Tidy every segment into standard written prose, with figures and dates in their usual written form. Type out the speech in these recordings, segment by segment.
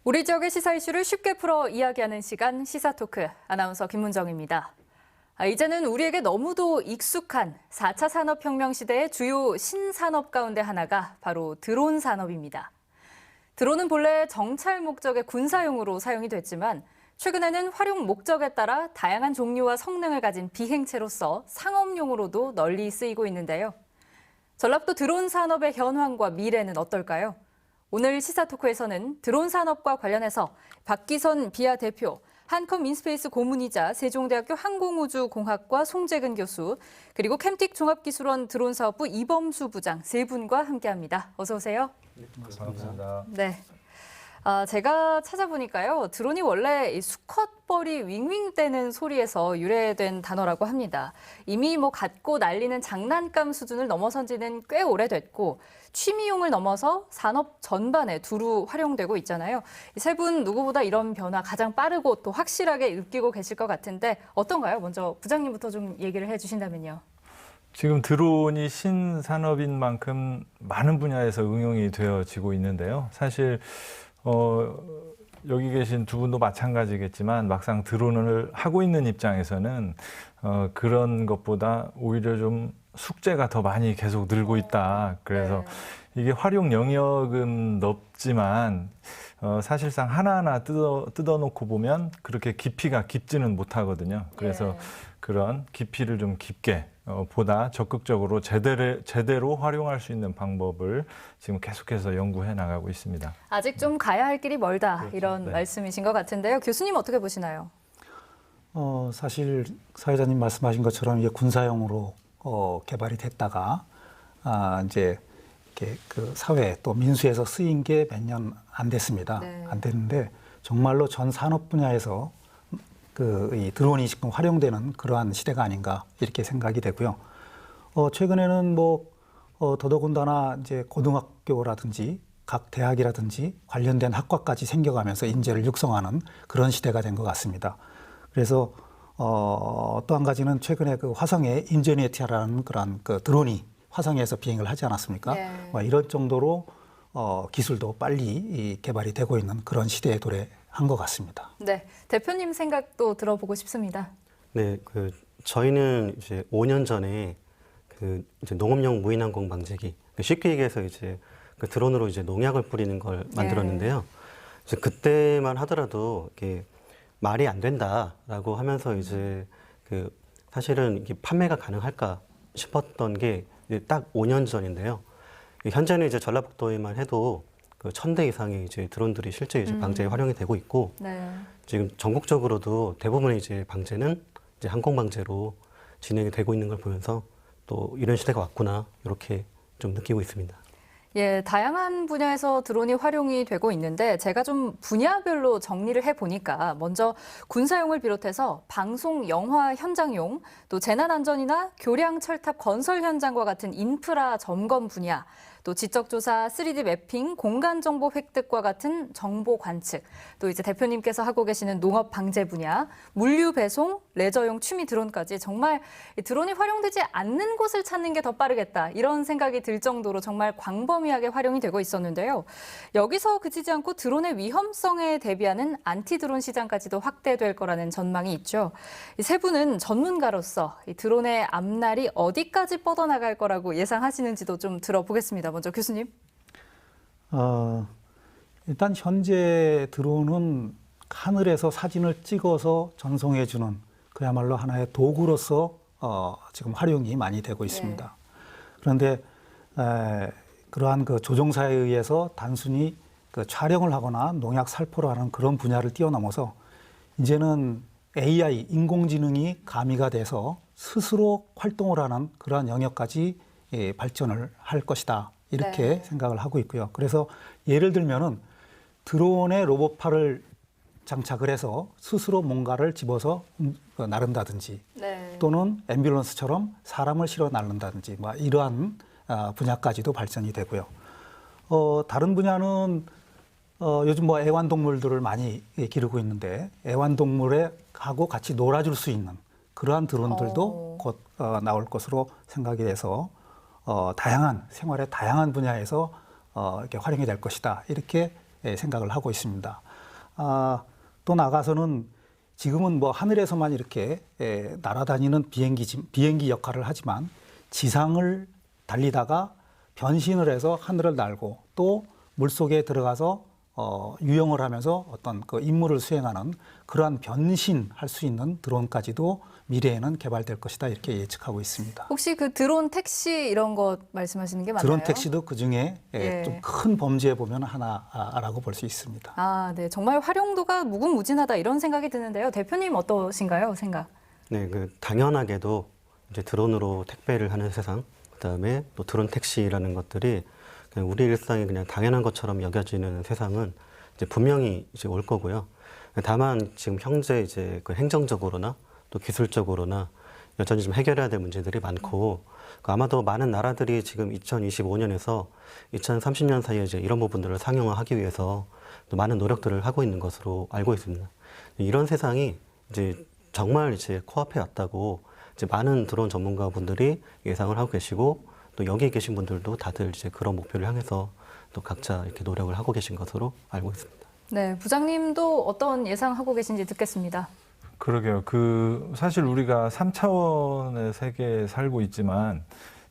우리 지역의 시사 이슈를 쉽게 풀어 이야기하는 시간 시사토크 아나운서 김문정입니다. 이제는 우리에게 너무도 익숙한 4차 산업혁명 시대의 주요 신산업 가운데 하나가 바로 드론 산업입니다. 드론은 본래 정찰 목적의 군사용으로 사용이 됐지만 최근에는 활용 목적에 따라 다양한 종류와 성능을 가진 비행체로서 상업용으로도 널리 쓰이고 있는데요. 전라북도 드론 산업의 현황과 미래는 어떨까요? 오늘 시사토크에서는 드론 산업과 관련해서 박기선 비아 대표, 한컴 인스페이스 고문이자 세종대학교 항공우주공학과 송재근 교수, 그리고 캠틱 종합기술원 드론사업부 이범수 부장 세 분과 함께합니다. 어서 오세요. 네, 반갑습니다. 네. 제가 찾아보니까요, 드론이 원래 이 수컷벌이 윙윙대는 소리에서 유래된 단어라고 합니다. 이미 갖고 날리는 장난감 수준을 넘어선 지는 꽤 오래됐고, 취미용을 넘어서 산업 전반에 두루 활용되고 있잖아요. 세 분 누구보다 이런 변화 가장 빠르고 또 확실하게 느끼고 계실 것 같은데 어떤가요? 먼저 부장님부터 좀 얘기를 해주신다면요. 지금 드론이 신산업인 만큼 많은 분야에서 응용이 되어지고 있는데요. 사실 여기 계신 두 분도 마찬가지겠지만 막상 드론을 하고 있는 입장에서는 그런 것보다 오히려 좀 숙제가 더 많이 계속 늘고 있다. 그래서 이게 활용 영역은 넓지만 사실상 하나하나 뜯어놓고 보면 그렇게 깊이가 깊지는 못하거든요. 그래서 그런 깊이를 좀 깊게 보다 적극적으로 제대로 활용할 수 있는 방법을 지금 계속해서 연구해 나가고 있습니다. 아직 좀 가야 할 길이 멀다, 그렇죠. 이런 말씀이신 것 같은데요. 교수님 어떻게 보시나요? 사실 사회자님 말씀하신 것처럼 이게 군사용으로 개발이 됐다가 이제 이렇게 그 사회 또 민수에서 쓰인 게 몇 년 안 됐습니다. 안 됐는데 정말로 전 산업 분야에서 이 드론이 지금 활용되는 그러한 시대가 아닌가 이렇게 생각이 되고요. 최근에는 더더군다나 이제 고등학교라든지 각 대학이라든지 관련된 학과까지 생겨가면서 인재를 육성하는 그런 시대가 된 것 같습니다. 그래서 또 한 가지는 최근에 그 화성에 인제니티라는 그런 그 드론이 화성에서 비행을 하지 않았습니까? 이런 정도로 기술도 빨리 개발이 되고 있는 그런 시대에 도래한 것 같습니다. 네, 대표님 생각도 들어보고 싶습니다. 네, 저희는 이제 5년 전에 이제 농업용 무인항공 방제기, 쉽게 얘기해서 이제 그 드론으로 이제 농약을 뿌리는 걸 만들었는데요. 이제 그때만 하더라도 이게 말이 안 된다라고 하면서 이제 사실은 이게 판매가 가능할까 싶었던 게 이제 딱 5년 전인데요. 현재는 이제 전라북도에만 해도 1,000대 이상의 이제 드론들이 실제 이제 방제에 활용이 되고 있고, 지금 전국적으로도 대부분의 이제 방제는 이제 항공 방제로 진행이 되고 있는 걸 보면서 또 이런 시대가 왔구나 이렇게 좀 느끼고 있습니다. 예, 다양한 분야에서 드론이 활용이 되고 있는데 제가 좀 분야별로 정리를 해보니까 먼저 군사용을 비롯해서 방송, 영화 현장용, 또 재난안전이나 교량 철탑 건설 현장과 같은 인프라 점검 분야, 또 지적조사, 3D 매핑, 공간정보 획득과 같은 정보 관측, 또 이제 대표님께서 하고 계시는 농업 방제 분야, 물류 배송, 레저용 취미 드론까지 정말 드론이 활용되지 않는 곳을 찾는 게 더 빠르겠다, 이런 생각이 들 정도로 정말 광범위하게 활용이 되고 있었는데요. 여기서 그치지 않고 드론의 위험성에 대비하는 안티드론 시장까지도 확대될 거라는 전망이 있죠. 이 세 분은 전문가로서 이 드론의 앞날이 어디까지 뻗어나갈 거라고 예상하시는지도 좀 들어보겠습니다. 먼저 교수님. 일단 현재 드론은 하늘에서 사진을 찍어서 전송해주는 그야말로 하나의 도구로서 지금 활용이 많이 되고 있습니다. 그런데 그러한 그 조종사에 의해서 단순히 촬영을 하거나 농약 살포를 하는 그런 분야를 뛰어넘어서 이제는 AI, 인공지능이 가미가 돼서 스스로 활동을 하는 그러한 영역까지 발전을 할 것이다. 이렇게 생각을 하고 있고요. 그래서 예를 들면은 드론에 로봇팔을 장착을 해서 스스로 뭔가를 집어서 나른다든지 또는 앰뷸런스처럼 사람을 실어 나른다든지 이러한 분야까지도 발전이 되고요. 다른 분야는 요즘 애완동물들을 많이 기르고 있는데 애완동물에 하고 같이 놀아줄 수 있는 그러한 드론들도 곧 나올 것으로 생각이 돼서 다양한 생활의 다양한 분야에서 이렇게 활용이 될 것이다 이렇게 생각을 하고 있습니다. 또 나가서는 지금은 뭐 하늘에서만 이렇게 날아다니는 비행기 역할을 하지만 지상을 달리다가 변신을 해서 하늘을 날고 또 물속에 들어가서 유영을 하면서 어떤 그 임무를 수행하는 그러한 변신할 수 있는 드론까지도 미래에는 개발될 것이다 이렇게 예측하고 있습니다. 혹시 그 드론 택시 이런 거 말씀하시는 게 맞나요? 드론 택시도 그 중에 예. 좀 큰 범주에 보면 하나라고 볼 수 있습니다. 아, 네. 정말 활용도가 무궁무진하다 이런 생각이 드는데요. 대표님 어떠신가요? 생각? 네, 그 당연하게도 이제 드론으로 택배를 하는 세상, 그다음에 또 드론 택시라는 것들이 그냥 우리 일상이 그냥 당연한 것처럼 여겨지는 세상은 이제 분명히 이제 올 거고요. 다만 지금 현재 이제 그 행정적으로나 또 기술적으로나 여전히 좀 해결해야 될 문제들이 많고 아마도 많은 나라들이 지금 2025년에서 2030년 사이에 이제 이런 부분들을 상용화하기 위해서 또 많은 노력들을 하고 있는 것으로 알고 있습니다. 이런 세상이 이제 정말 이제 코앞에 왔다고 이제 많은 드론 전문가분들이 예상을 하고 계시고 또 여기 계신 분들도 다들 이제 그런 목표를 향해서 또 각자 이렇게 노력을 하고 계신 것으로 알고 있습니다. 네, 부장님도 어떤 예상하고 계신지 듣겠습니다. 그러게요. 사실 우리가 3차원의 세계에 살고 있지만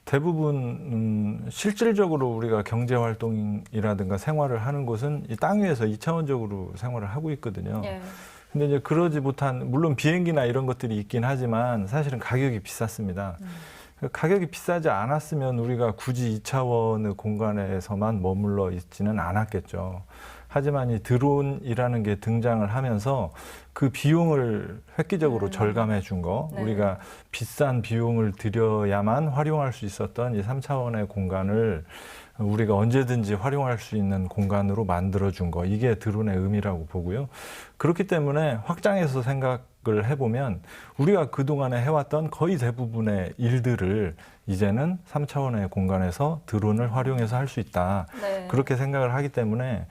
대부분 실질적으로 우리가 경제 활동이라든가 생활을 하는 곳은 이 땅 위에서 2차원적으로 생활을 하고 있거든요. 예. 근데 이제 그러지 못한, 물론 비행기나 이런 것들이 있긴 하지만 사실은 가격이 비쌌습니다. 가격이 비싸지 않았으면 우리가 굳이 2차원의 공간에서만 머물러 있지는 않았겠죠. 하지만 이 드론이라는 게 등장을 하면서 그 비용을 획기적으로 절감해 준 거, 네. 우리가 비싼 비용을 들여야만 활용할 수 있었던 이 3차원의 공간을 우리가 언제든지 활용할 수 있는 공간으로 만들어 준 거, 이게 드론의 의미라고 보고요. 그렇기 때문에 확장해서 생각을 해보면 우리가 그동안에 해왔던 거의 대부분의 일들을 이제는 3차원의 공간에서 드론을 활용해서 할 수 있다. 네. 그렇게 생각을 하기 때문에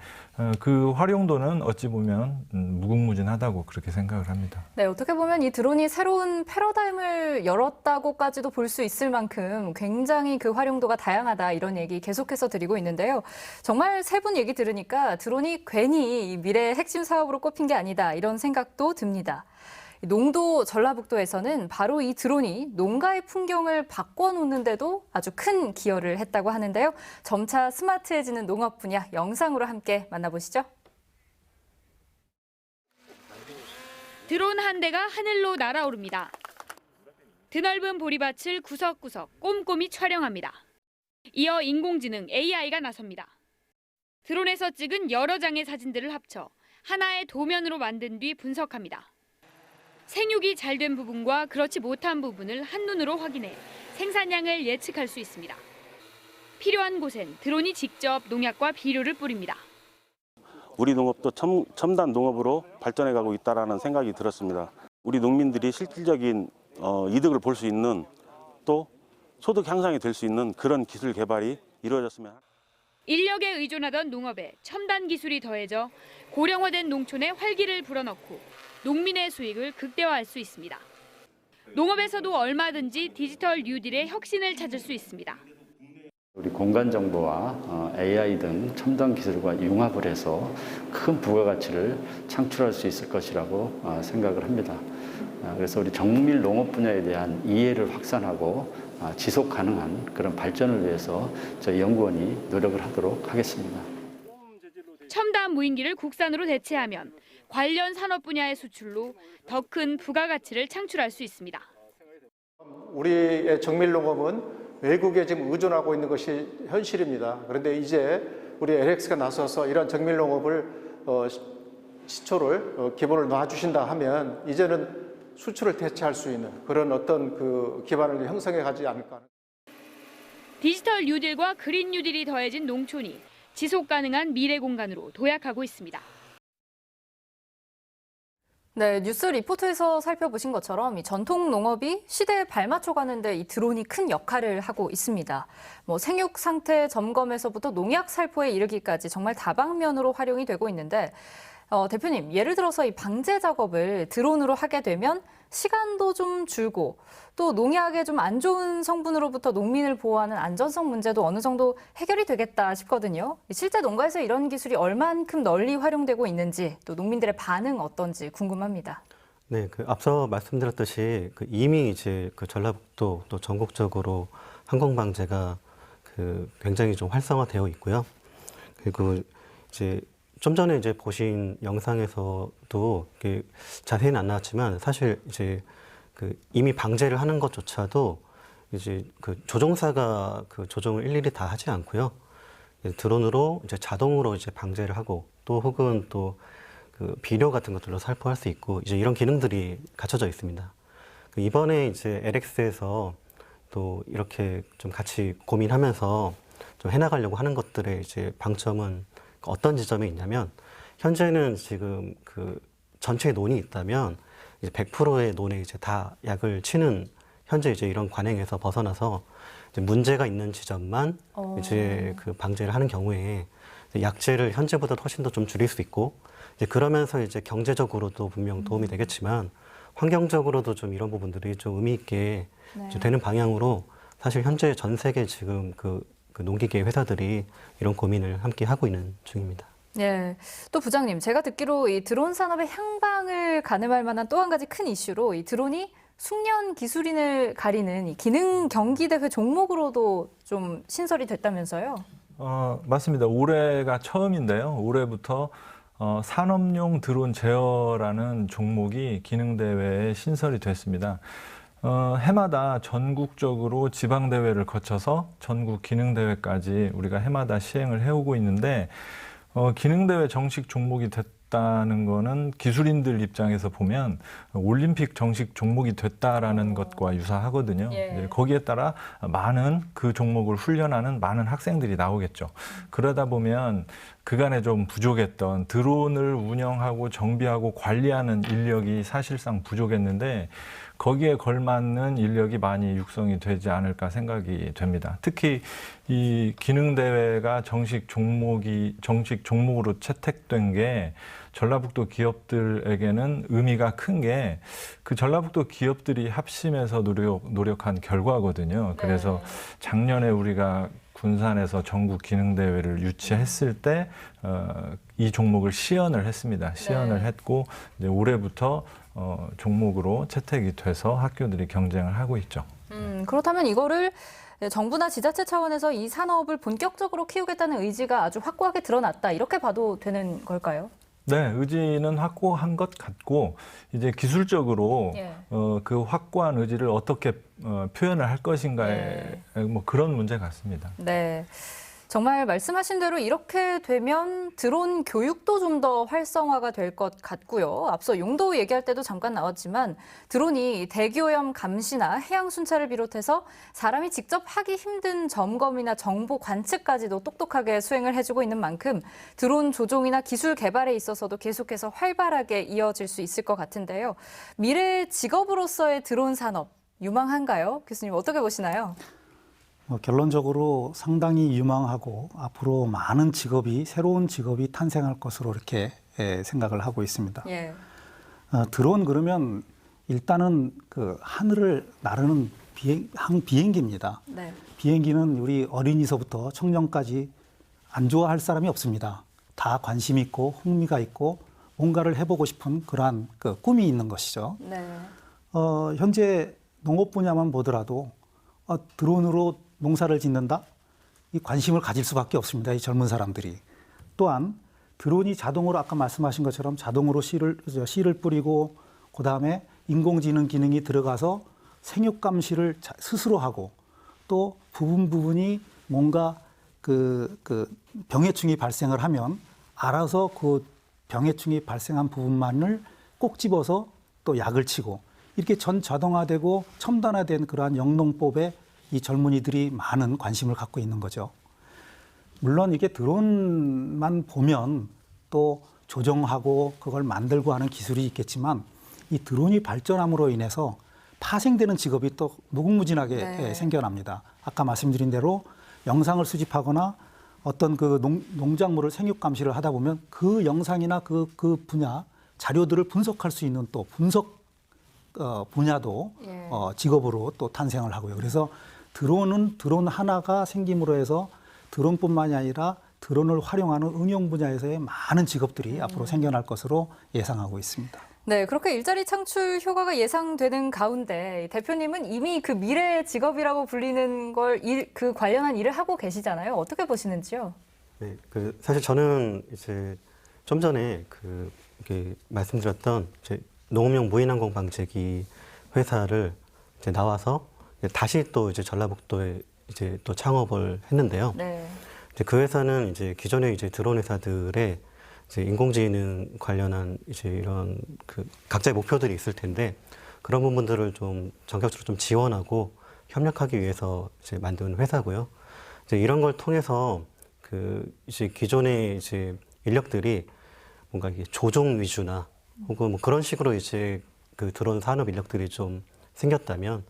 그 활용도는 어찌 보면 무궁무진하다고 그렇게 생각을 합니다. 네, 어떻게 보면 이 드론이 새로운 패러다임을 열었다고까지도 볼 수 있을 만큼 굉장히 그 활용도가 다양하다 이런 얘기 계속해서 드리고 있는데요. 정말 세 분 얘기 들으니까 드론이 괜히 이 미래의 핵심 사업으로 꼽힌 게 아니다 이런 생각도 듭니다. 농도 전라북도에서는 바로 이 드론이 농가의 풍경을 바꿔놓는데도 아주 큰 기여를 했다고 하는데요. 점차 스마트해지는 농업 분야 영상으로 함께 만나보시죠. 드론 한 대가 하늘로 날아오릅니다. 드넓은 보리밭을 구석구석 꼼꼼히 촬영합니다. 이어 인공지능 AI가 나섭니다. 드론에서 찍은 여러 장의 사진들을 합쳐 하나의 도면으로 만든 뒤 분석합니다. 생육이 잘 된 부분과 그렇지 못한 부분을 한눈으로 확인해 생산량을 예측할 수 있습니다. 필요한 곳엔 드론이 직접 농약과 비료를 뿌립니다. 우리 농업도 첨단 농업으로 발전해 가고 있다는 생각이 들었습니다. 우리 농민들이 실질적인 이득을 볼 수 있는 또 소득 향상이 될 수 있는 그런 기술 개발이 이루어졌으면. 인력에 의존하던 농업에 첨단 기술이 더해져 고령화된 농촌에 활기를 불어넣고 농민의 수익을 극대화할 수 있습니다. 농업에서도 얼마든지 디지털 뉴딜의 혁신을 찾을 수 있습니다. 우리 공간 정보와 AI 등 첨단 기술과 융합을 해서 큰 부가가치를 창출할 수 있을 것이라고 생각을 합니다. 그래서 우리 정밀 농업 분야에 대한 이해를 확산하고 지속 가능한 그런 발전을 위해서 저희 연구원이 노력을 하도록 하겠습니다. 첨단 무인기를 국산으로 대체하면 관련 산업 분야의 수출로 더 큰 부가가치를 창출할 수 있습니다. 우리의 정밀 농업은 외국에 지금 의존하고 있는 것이 현실입니다. 그런데 이제 우리 LX가 나서서 이런 정밀 농업을 시초를 기본을 놔주신다 하면 이제는 수출을 대체할 수 있는 그런 어떤 그 기반을 형성해 가지 않을까. 디지털 뉴딜과 그린 뉴딜이 더해진 농촌이 지속 가능한 미래 공간으로 도약하고 있습니다. 네, 뉴스 리포트에서 살펴보신 것처럼 이 전통 농업이 시대에 발맞춰 가는데 이 드론이 큰 역할을 하고 있습니다. 생육 상태 점검에서부터 농약 살포에 이르기까지 정말 다방면으로 활용이 되고 있는데 대표님, 예를 들어서 이 방제 작업을 드론으로 하게 되면 시간도 좀 줄고 또 농약의 좀 안 좋은 성분으로부터 농민을 보호하는 안전성 문제도 어느 정도 해결이 되겠다 싶거든요. 실제 농가에서 이런 기술이 얼만큼 널리 활용되고 있는지 또 농민들의 반응 어떤지 궁금합니다. 네, 앞서 말씀드렸듯이 이미 이제 전라북도 또 전국적으로 항공방제가 굉장히 좀 활성화되어 있고요. 그리고 이제 좀 전에 이제 보신 영상에서도 자세히는 안 나왔지만 사실 이제 이미 방제를 하는 것조차도 이제 조종사가 조종을 일일이 다 하지 않고요. 드론으로 이제 자동으로 이제 방제를 하고 또 혹은 또 비료 같은 것들로 살포할 수 있고 이제 이런 기능들이 갖춰져 있습니다. 이번에 이제 LX에서 또 이렇게 좀 같이 고민하면서 좀 해나가려고 하는 것들의 이제 방점은 어떤 지점에 있냐면 현재는 지금 전체 논이 있다면 이제 100%의 논에 이제 다 약을 치는 현재 이제 이런 관행에서 벗어나서 이제 문제가 있는 지점만 이제 방제를 하는 경우에 약재를 현재보다 훨씬 더 좀 줄일 수 있고 이제 그러면서 이제 경제적으로도 분명 도움이 되겠지만 환경적으로도 좀 이런 부분들이 좀 의미 있게 좀 되는 방향으로 사실 현재 전 세계 지금 농기계 회사들이 이런 고민을 함께 하고 있는 중입니다. 네. 또 부장님, 제가 듣기로 이 드론 산업의 향방을 가늠할 만한 또 한 가지 큰 이슈로 이 드론이 숙련 기술인을 가리는 이 기능 경기 대회 종목으로도 좀 신설이 됐다면서요? 맞습니다. 올해가 처음인데요. 올해부터 산업용 드론 제어라는 종목이 기능대회에 신설이 됐습니다. 해마다 전국적으로 지방대회를 거쳐서 전국 기능대회까지 우리가 해마다 시행을 해오고 있는데 기능대회 정식 종목이 됐다는 거는 기술인들 입장에서 보면 올림픽 정식 종목이 됐다라는 것과 유사하거든요. 예. 거기에 따라 많은 그 종목을 훈련하는 많은 학생들이 나오겠죠. 그러다 보면 그간에 좀 부족했던 드론을 운영하고 정비하고 관리하는 인력이 사실상 부족했는데 거기에 걸맞는 인력이 많이 육성이 되지 않을까 생각이 됩니다. 특히 이 기능대회가 정식 종목으로 채택된 게 전라북도 기업들에게는 의미가 큰 게 그 전라북도 기업들이 합심해서 노력한 결과거든요. 그래서 작년에 우리가 군산에서 전국 기능대회를 유치했을 때 이 종목을 시연을 했습니다. 시연을 했고 이제 올해부터 종목으로 채택이 돼서 학교들이 경쟁을 하고 있죠. 그렇다면 이거를 정부나 지자체 차원에서 이 산업을 본격적으로 키우겠다는 의지가 아주 확고하게 드러났다. 이렇게 봐도 되는 걸까요? 네, 의지는 확고한 것 같고 이제 기술적으로 그 확고한 의지를 어떻게 표현을 할 것인가에 뭐 그런 문제 같습니다. 네. 정말 말씀하신 대로 이렇게 되면 드론 교육도 좀 더 활성화가 될 것 같고요. 앞서 용도 얘기할 때도 잠깐 나왔지만 드론이 대기오염 감시나 해양 순찰을 비롯해서 사람이 직접 하기 힘든 점검이나 정보 관측까지도 똑똑하게 수행을 해주고 있는 만큼 드론 조종이나 기술 개발에 있어서도 계속해서 활발하게 이어질 수 있을 것 같은데요. 미래의 직업으로서의 드론 산업 유망한가요? 교수님 어떻게 보시나요? 결론적으로 상당히 유망하고 앞으로 많은 새로운 직업이 탄생할 것으로 이렇게 생각을 하고 있습니다. 드론 그러면 일단은 하늘을 나르는 비행기입니다. 비행기는 우리 어린이서부터 청년까지 안 좋아할 사람이 없습니다. 다 관심 있고 흥미가 있고 뭔가를 해보고 싶은 그러한 꿈이 있는 것이죠. 현재 농업 분야만 보더라도 드론으로 농사를 짓는다? 이 관심을 가질 수밖에 없습니다. 이 젊은 사람들이. 또한 드론이 자동으로 아까 말씀하신 것처럼 자동으로 씨를 뿌리고 그다음에 인공지능 기능이 들어가서 생육 감시를 스스로 하고 또 부분이 뭔가 병해충이 발생을 하면 알아서 그 병해충이 발생한 부분만을 꼭 집어서 또 약을 치고 이렇게 전 자동화되고 첨단화된 그러한 영농법에 이 젊은이들이 많은 관심을 갖고 있는 거죠. 물론 이게 드론만 보면 또 조정하고 그걸 만들고 하는 기술이 있겠지만 이 드론이 발전함으로 인해서 파생되는 직업이 또 무궁무진하게 생겨납니다. 아까 말씀드린 대로 영상을 수집하거나 어떤 농작물을 생육 감시를 하다 보면 그 영상이나 그 분야 자료들을 분석할 수 있는 또 분석 분야도 예. 직업으로 또 탄생을 하고요. 그래서 드론은 드론 하나가 생김으로 해서 드론뿐만이 아니라 드론을 활용하는 응용 분야에서의 많은 직업들이 앞으로 생겨날 것으로 예상하고 있습니다. 네, 그렇게 일자리 창출 효과가 예상되는 가운데 대표님은 이미 그 미래 직업이라고 불리는 그 관련한 일을 하고 계시잖아요. 어떻게 보시는지요? 네, 사실 저는 이제 좀 전에 이렇게 말씀드렸던 이제 농업용 무인항공 방재기 회사를 이제 나와서 다시 또 이제 전라북도에 이제 또 창업을 했는데요. 네. 이제 그 회사는 이제 기존의 이제 드론 회사들의 이제 인공지능 관련한 이제 이런 각자의 목표들이 있을 텐데 그런 부분들을 좀 전격적으로 좀 지원하고 협력하기 위해서 이제 만든 회사고요. 이제 이런 걸 통해서 이제 기존의 이제 인력들이 뭔가 이게 조종 위주나 혹은 뭐 그런 식으로 이제 드론 산업 인력들이 좀 생겼다면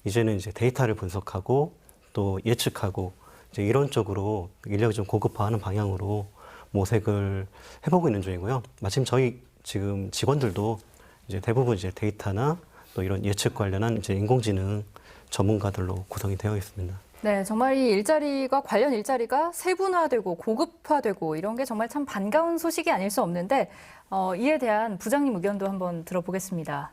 이제는 이제 데이터를 분석하고 또 예측하고 이제 이런 쪽으로 인력을 좀 고급화하는 방향으로 모색을 해보고 있는 중이고요. 마침 저희 지금 직원들도 이제 대부분 이제 데이터나 또 이런 예측 관련한 이제 인공지능 전문가들로 구성이 되어 있습니다. 네, 정말 이 관련 일자리가 세분화되고 고급화되고 이런 게 정말 참 반가운 소식이 아닐 수 없는데 이에 대한 부장님 의견도 한번 들어보겠습니다.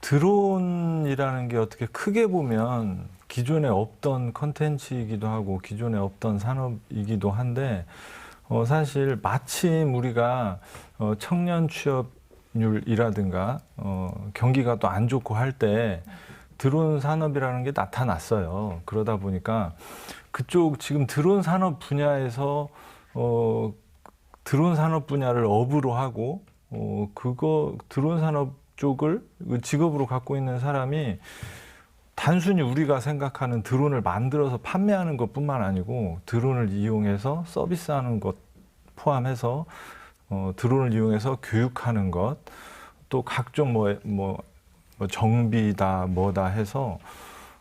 드론이라는 게 어떻게 크게 보면 기존에 없던 컨텐츠이기도 하고 기존에 없던 산업이기도 한데 사실 마침 우리가 청년 취업률이라든가 경기가 또 안 좋고 할 때 드론 산업이라는 게 나타났어요. 그러다 보니까 그쪽 지금 드론 산업 분야에서 드론 산업 분야를 업으로 하고 드론 산업 쪽을 직업으로 갖고 있는 사람이 단순히 우리가 생각하는 드론을 만들어서 판매하는 것뿐만 아니고 드론을 이용해서 서비스하는 것 포함해서 드론을 이용해서 교육하는 것, 또 각종 뭐 정비다 뭐다 해서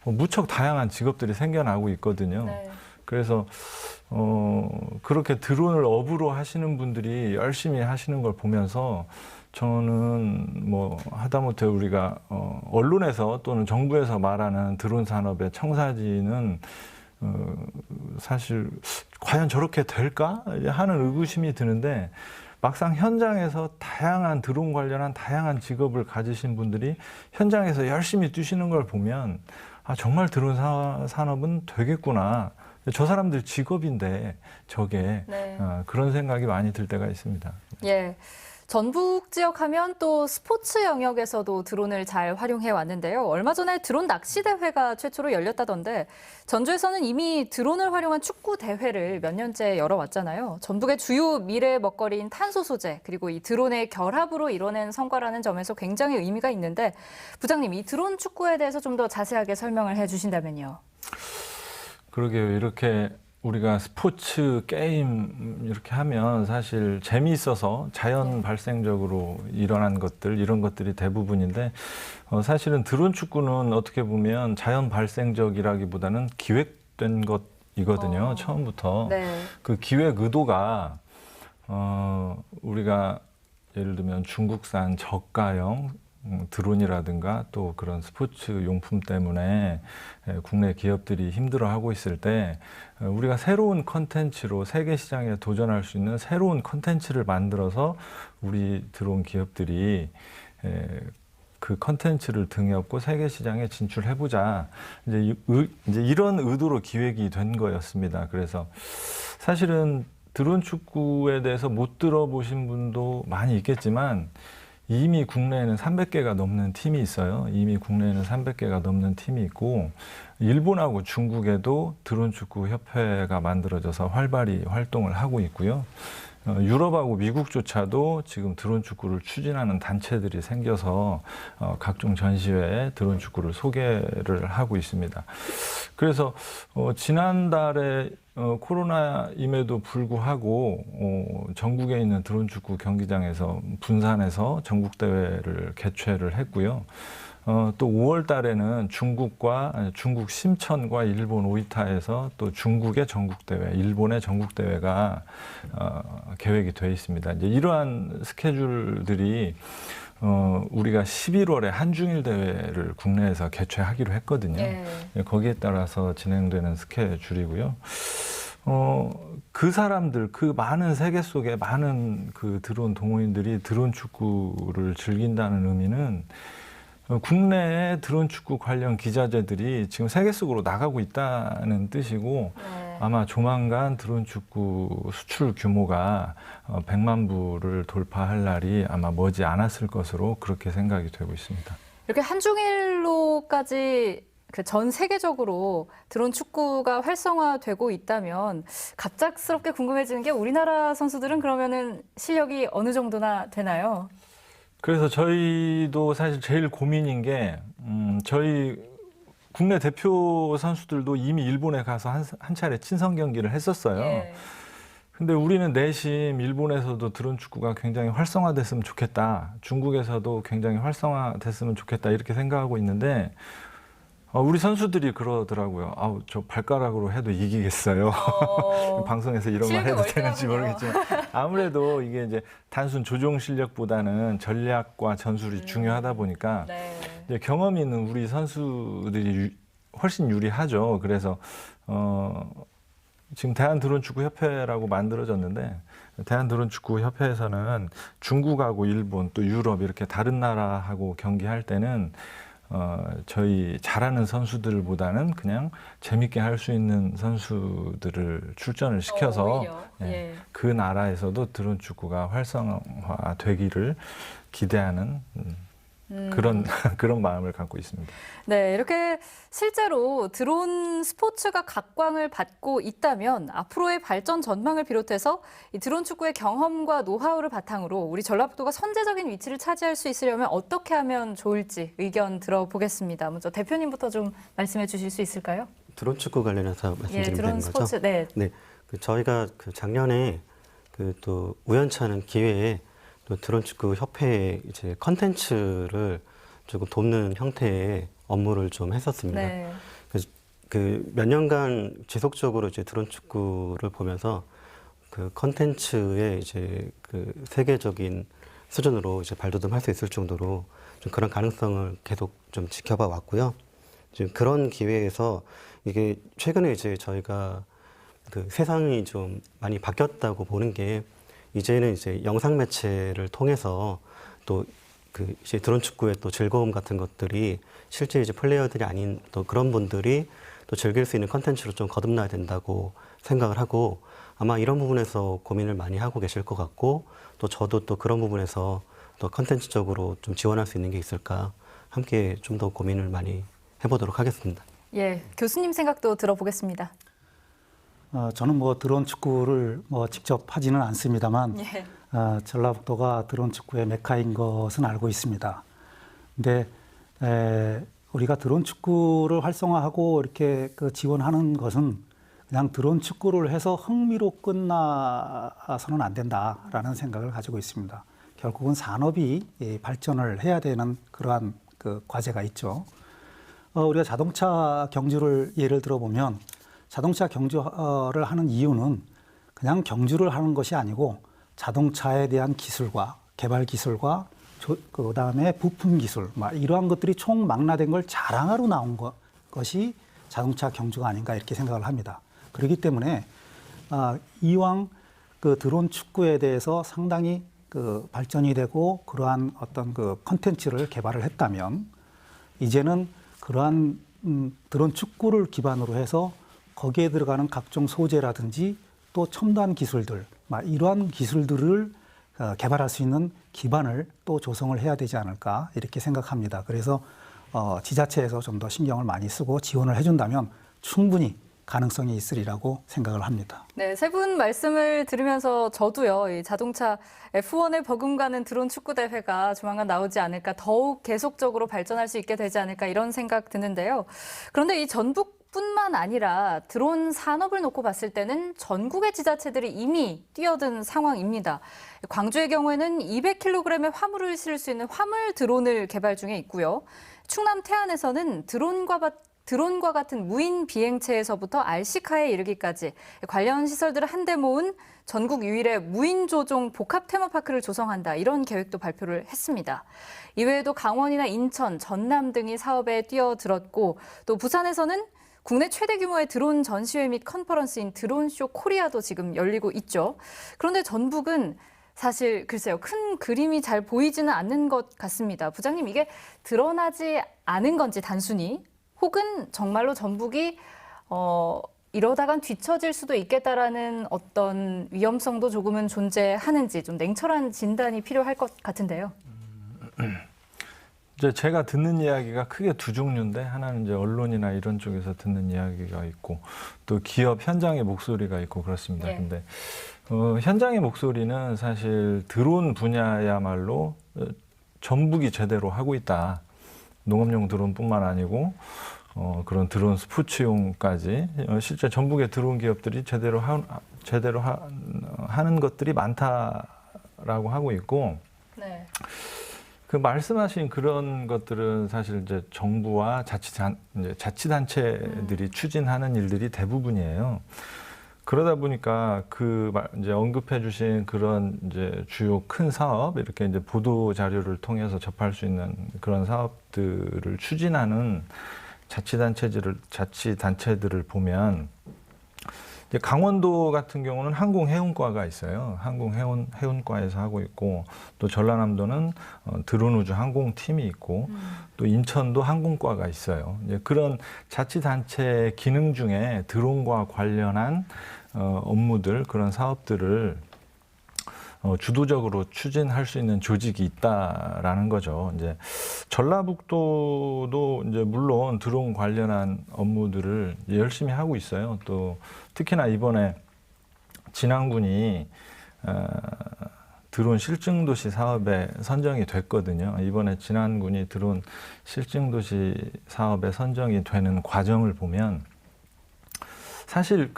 무척 다양한 직업들이 생겨나고 있거든요. 네. 그래서 그렇게 드론을 업으로 하시는 분들이 열심히 하시는 걸 보면서 저는 뭐 하다못해 우리가 언론에서 또는 정부에서 말하는 드론 산업의 청사진은 사실 과연 저렇게 될까 하는 의구심이 드는데 막상 현장에서 다양한 드론 관련한 다양한 직업을 가지신 분들이 현장에서 열심히 뛰시는 걸 보면 아 정말 드론 산업은 되겠구나. 저 사람들 직업인데 저게 네. 그런 생각이 많이 들 때가 있습니다. 예. 전북 지역 하면 또 스포츠 영역에서도 드론을 잘 활용해 왔는데요. 얼마 전에 드론 낚시 대회가 최초로 열렸다던데 전주에서는 이미 드론을 활용한 축구 대회를 몇 년째 열어왔잖아요. 전북의 주요 미래 먹거리인 탄소 소재 그리고 이 드론의 결합으로 이뤄낸 성과라는 점에서 굉장히 의미가 있는데 부장님 이 드론 축구에 대해서 좀 더 자세하게 설명을 해주신다면요. 그러게요. 이렇게 우리가 스포츠 게임 이렇게 하면 사실 재미있어서 자연 발생적으로 일어난 것들 이런 것들이 대부분인데 사실은 드론 축구는 어떻게 보면 자연 발생적이라기보다는 기획된 것이거든요. 처음부터. 네. 그 기획 의도가 우리가 예를 들면 중국산 저가형 드론이라든가 또 그런 스포츠 용품 때문에 국내 기업들이 힘들어하고 있을 때 우리가 새로운 컨텐츠로 세계 시장에 도전할 수 있는 새로운 컨텐츠를 만들어서 우리 드론 기업들이 그 컨텐츠를 등에 업고 세계 시장에 진출해보자. 이제 이런 의도로 기획이 된 거였습니다. 그래서 사실은 드론 축구에 대해서 못 들어보신 분도 많이 있겠지만 이미 국내에는 300개가 넘는 팀이 있어요. 이미 국내에는 300개가 넘는 팀이 있고 일본하고 중국에도 드론 축구 협회가 만들어져서 활발히 활동을 하고 있고요. 유럽하고 미국조차도 지금 드론 축구를 추진하는 단체들이 생겨서 각종 전시회에 드론 축구를 소개를 하고 있습니다. 그래서 지난달에 코로나임에도 불구하고 전국에 있는 드론 축구 경기장에서 분산해서 전국 대회를 개최를 했고요. 또 5월 달에는 중국 심천과 일본 오이타에서 또 중국의 전국대회, 일본의 전국대회가 계획이 되어 있습니다. 이제 이러한 스케줄들이 우리가 11월에 한중일 대회를 국내에서 개최하기로 했거든요. 예. 거기에 따라서 진행되는 스케줄이고요. 그 사람들, 그 많은 세계 속에 많은 그 드론 동호인들이 드론 축구를 즐긴다는 의미는 국내에 드론 축구 관련 기자재들이 지금 세계 속으로 나가고 있다는 뜻이고 네. 아마 조만간 드론 축구 수출 규모가 100만 부를 돌파할 날이 아마 머지 않았을 것으로 그렇게 생각이 되고 있습니다. 이렇게 한중일로까지 그 전 세계적으로 드론 축구가 활성화되고 있다면 갑작스럽게 궁금해지는 게 우리나라 선수들은 그러면은 실력이 어느 정도나 되나요? 그래서 저희도 사실 제일 고민인 게 저희 국내 대표 선수들도 이미 일본에 가서 한 차례 친선 경기를 했었어요. 예. 근데 우리는 내심 일본에서도 드론 축구가 굉장히 활성화됐으면 좋겠다. 중국에서도 굉장히 활성화됐으면 좋겠다. 이렇게 생각하고 있는데 우리 선수들이 그러더라고요. 저 발가락으로 해도 이기겠어요. 방송에서 이런 말 해도 되는지 모르겠지만 아무래도 이게 이제 단순 조종 실력보다는 전략과 전술이 중요하다 보니까 네. 이제 경험이 있는 우리 선수들이 훨씬 유리하죠. 그래서 지금 대한드론축구협회라고 만들어졌는데 대한드론축구협회에서는 중국하고 일본 또 유럽 이렇게 다른 나라하고 경기할 때는 저희 잘하는 선수들보다는 그냥 재밌게 할 수 있는 선수들을 출전을 시켜서 오히려. 예. 그 나라에서도 드론 축구가 활성화되기를 기대하는 그런 마음을 갖고 있습니다. 네, 이렇게 실제로 드론 스포츠가 각광을 받고 있다면 앞으로의 발전 전망을 비롯해서 이 드론 축구의 경험과 노하우를 바탕으로 우리 전라북도가 선제적인 위치를 차지할 수 있으려면 어떻게 하면 좋을지 의견 들어보겠습니다. 먼저 대표님부터 좀 말씀해 주실 수 있을까요? 드론 축구 관련해서 예, 말씀드리면 드론 되는 거죠? 스포츠. 네. 네, 저희가 작년에 또 우연치 않은 기회에 또 드론 축구 협회에 이제 컨텐츠를 조금 돕는 형태의 업무를 좀 했었습니다. 네. 그래서 몇 년간 지속적으로 이제 드론 축구를 보면서 그 컨텐츠의 이제 그 세계적인 수준으로 이제 발돋움할 수 있을 정도로 좀 그런 가능성을 계속 좀 지켜봐 왔고요. 지금 그런 기회에서 이게 최근에 이제 저희가 그 세상이 좀 많이 바뀌었다고 보는 게 이제는 이제 영상 매체를 통해서 또 그 이제 드론 축구의 또 즐거움 같은 것들이 실제 이제 플레이어들이 아닌 또 그런 분들이 또 즐길 수 있는 컨텐츠로 좀 거듭나야 된다고 생각을 하고 아마 이런 부분에서 고민을 많이 하고 계실 것 같고 또 저도 또 그런 부분에서 또 컨텐츠적으로 좀 지원할 수 있는 게 있을까 함께 좀 더 고민을 많이 해보도록 하겠습니다. 예, 교수님 생각도 들어보겠습니다. 저는 드론 축구를 직접 하지는 않습니다만 예. 전라북도가 드론 축구의 메카인 것은 알고 있습니다. 근데 우리가 드론 축구를 활성화하고 이렇게 지원하는 것은 그냥 드론 축구를 해서 흥미로 끝나서는 안 된다라는 생각을 가지고 있습니다. 결국은 산업이 발전을 해야 되는 그러한 그 과제가 있죠. 우리가 자동차 경주를 예를 들어보면 자동차 경주를 하는 이유는 그냥 경주를 하는 것이 아니고 자동차에 대한 기술과 개발 기술과 그다음에 부품 기술 이러한 것들이 총망라된 걸 자랑하러 나온 것이 자동차 경주가 아닌가 이렇게 생각을 합니다. 그렇기 때문에 이왕 그 드론 축구에 대해서 상당히 그 발전이 되고 그러한 어떤 그 컨텐츠를 개발을 했다면 이제는 그러한 드론 축구를 기반으로 해서 거기에 들어가는 각종 소재라든지 또 첨단 기술들, 이러한 기술들을 개발할 수 있는 기반을 또 조성을 해야 되지 않을까 이렇게 생각합니다. 그래서 지자체에서 좀 더 신경을 많이 쓰고 지원을 해준다면 충분히 가능성이 있으리라고 생각을 합니다. 네, 세 분 말씀을 들으면서 저도요, 이 자동차 F1에 버금가는 드론 축구 대회가 조만간 나오지 않을까, 더욱 계속적으로 발전할 수 있게 되지 않을까 이런 생각 드는데요. 그런데 이 전북뿐만 아니라 드론 산업을 놓고 봤을 때는 전국의 지자체들이 이미 뛰어든 상황입니다. 광주의 경우에는 200kg의 화물을 실을 수 있는 화물 드론을 개발 중에 있고요. 충남 태안에서는 드론과 드론과 같은 무인 비행체에서부터 RC카에 이르기까지 관련 시설들을 한데 모은 전국 유일의 무인 조종 복합 테마파크를 조성한다. 이런 계획도 발표를 했습니다. 이외에도 강원이나 인천, 전남 등이 사업에 뛰어들었고 또 부산에서는 국내 최대 규모의 드론 전시회 및 컨퍼런스인 드론쇼 코리아도 지금 열리고 있죠. 그런데 전북은 사실 글쎄요, 큰 그림이 잘 보이지는 않는 것 같습니다. 부장님, 이게 드러나지 않은 건지 단순히 혹은 정말로 전북이 이러다간 뒤처질 수도 있겠다라는 어떤 위험성도 조금은 존재하는지 좀 냉철한 진단이 필요할 것 같은데요. 이제 제가 듣는 이야기가 크게 두 종류인데 하나는 이제 언론이나 이런 쪽에서 듣는 이야기가 있고 또 기업 현장의 목소리가 있고 그렇습니다. 예. 근데 현장의 목소리는 사실 드론 분야야말로 전북이 제대로 하고 있다. 농업용 드론뿐만 아니고 그런 드론 스포츠용까지 실제 전북의 드론 기업들이 제대로 하는 것들이 많다라고 하고 있고 네. 그 말씀하신 그런 것들은 사실 이제 정부와 자치단체들이 추진하는 일들이 대부분이에요. 그러다 보니까 이제 언급해 주신 그런 이제 주요 큰 사업, 이렇게 이제 보도 자료를 통해서 접할 수 있는 그런 사업들을 추진하는 자치단체들을 보면 이제 강원도 같은 경우는 항공해운과가 있어요. 항공해운과에서 하고 있고 또 전라남도는 드론우주 항공팀이 있고 또 인천도 항공과가 있어요. 이제 그런 자치단체 기능 중에 드론과 관련한 업무들, 그런 사업들을 주도적으로 추진할 수 있는 조직이 있다라는 거죠. 이제 전라북도도 이제 물론 드론 관련한 업무들을 열심히 하고 있어요. 또 특히나 이번에 진안군이 드론 실증도시 사업에 선정이 됐거든요. 이번에 진안군이 드론 실증도시 사업에 선정이 되는 과정을 보면 사실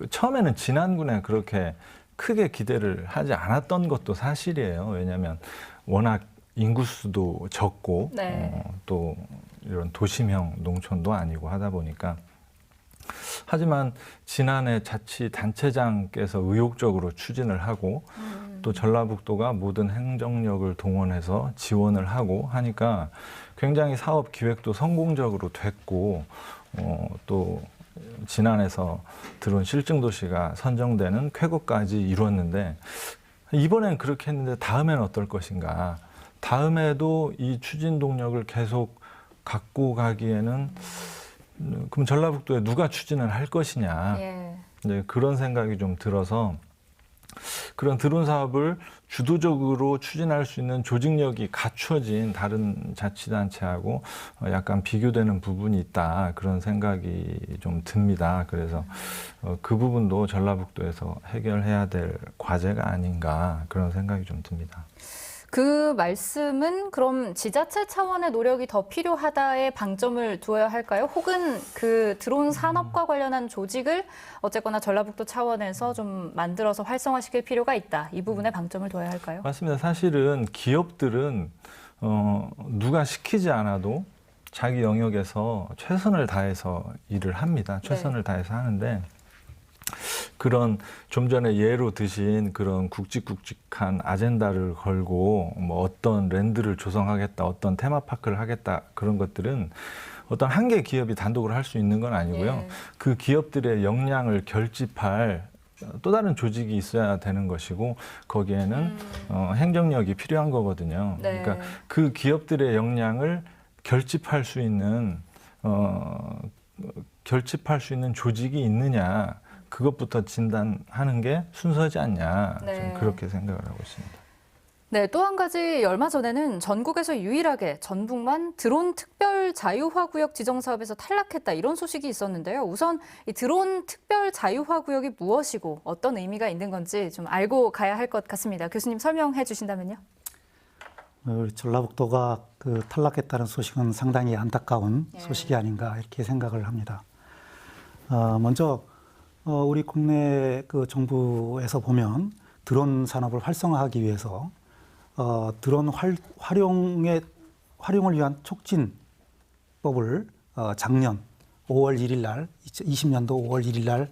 처음에는 진안군에 그렇게 크게 기대를 하지 않았던 것도 사실이에요. 왜냐하면 워낙 인구수도 적고 네. 또 이런 도심형 농촌도 아니고 하다 보니까 하지만 지난해 자치단체장께서 의욕적으로 추진을 하고 또 전라북도가 모든 행정력을 동원해서 지원을 하고 하니까 굉장히 사업 기획도 성공적으로 됐고 또 진안에서 드론 실증도시가 선정되는 쾌거까지 이루었는데 이번엔 그렇게 했는데 다음에는 어떨 것인가. 다음에도 이 추진 동력을 계속 갖고 가기에는 그럼 전라북도에 누가 추진을 할 것이냐. 예. 네, 그런 생각이 좀 들어서 그런 드론 사업을 주도적으로 추진할 수 있는 조직력이 갖춰진 다른 자치단체하고 약간 비교되는 부분이 있다. 그런 생각이 좀 듭니다. 그래서 그 부분도 전라북도에서 해결해야 될 과제가 아닌가 그런 생각이 좀 듭니다. 그 말씀은 그럼 지자체 차원의 노력이 더 필요하다에 방점을 두어야 할까요? 혹은 그 드론 산업과 관련한 조직을 어쨌거나 전라북도 차원에서 좀 만들어서 활성화시킬 필요가 있다. 이 부분에 방점을 두어야 할까요? 맞습니다. 사실은 기업들은 누가 시키지 않아도 자기 영역에서 최선을 다해서 일을 합니다. 최선을 다해서 하는데 그런 좀 전에 예로 드신 그런 굵직굵직한 아젠다를 걸고 뭐 어떤 랜드를 조성하겠다, 어떤 테마파크를 하겠다 그런 것들은 어떤 한 개 기업이 단독으로 할 수 있는 건 아니고요. 예. 그 기업들의 역량을 결집할 또 다른 조직이 있어야 되는 것이고 거기에는 행정력이 필요한 거거든요. 네. 그러니까 그 기업들의 역량을 결집할 수 있는 조직이 있느냐. 그것부터 진단하는 게 순서지 않냐. 네. 좀 그렇게 생각을 하고 있습니다. 네, 또 한 가지 얼마 전에는 전국에서 유일하게 전북만 드론 특별 자유화 구역 지정 사업에서 탈락했다 이런 소식이 있었는데요. 우선 이 드론 특별 자유화 구역이 무엇이고 어떤 의미가 있는 건지 좀 알고 가야 할 것 같습니다. 교수님 설명해 주신다면요. 우리 전라북도가 탈락했다는 소식은 상당히 안타까운 소식이 아닌가 이렇게 생각을 합니다. 먼저 우리 국내 정부에서 보면 드론 산업을 활성화하기 위해서 드론 활용을 위한 촉진법을 작년 5월 1일 날 2020년도 5월 1일 날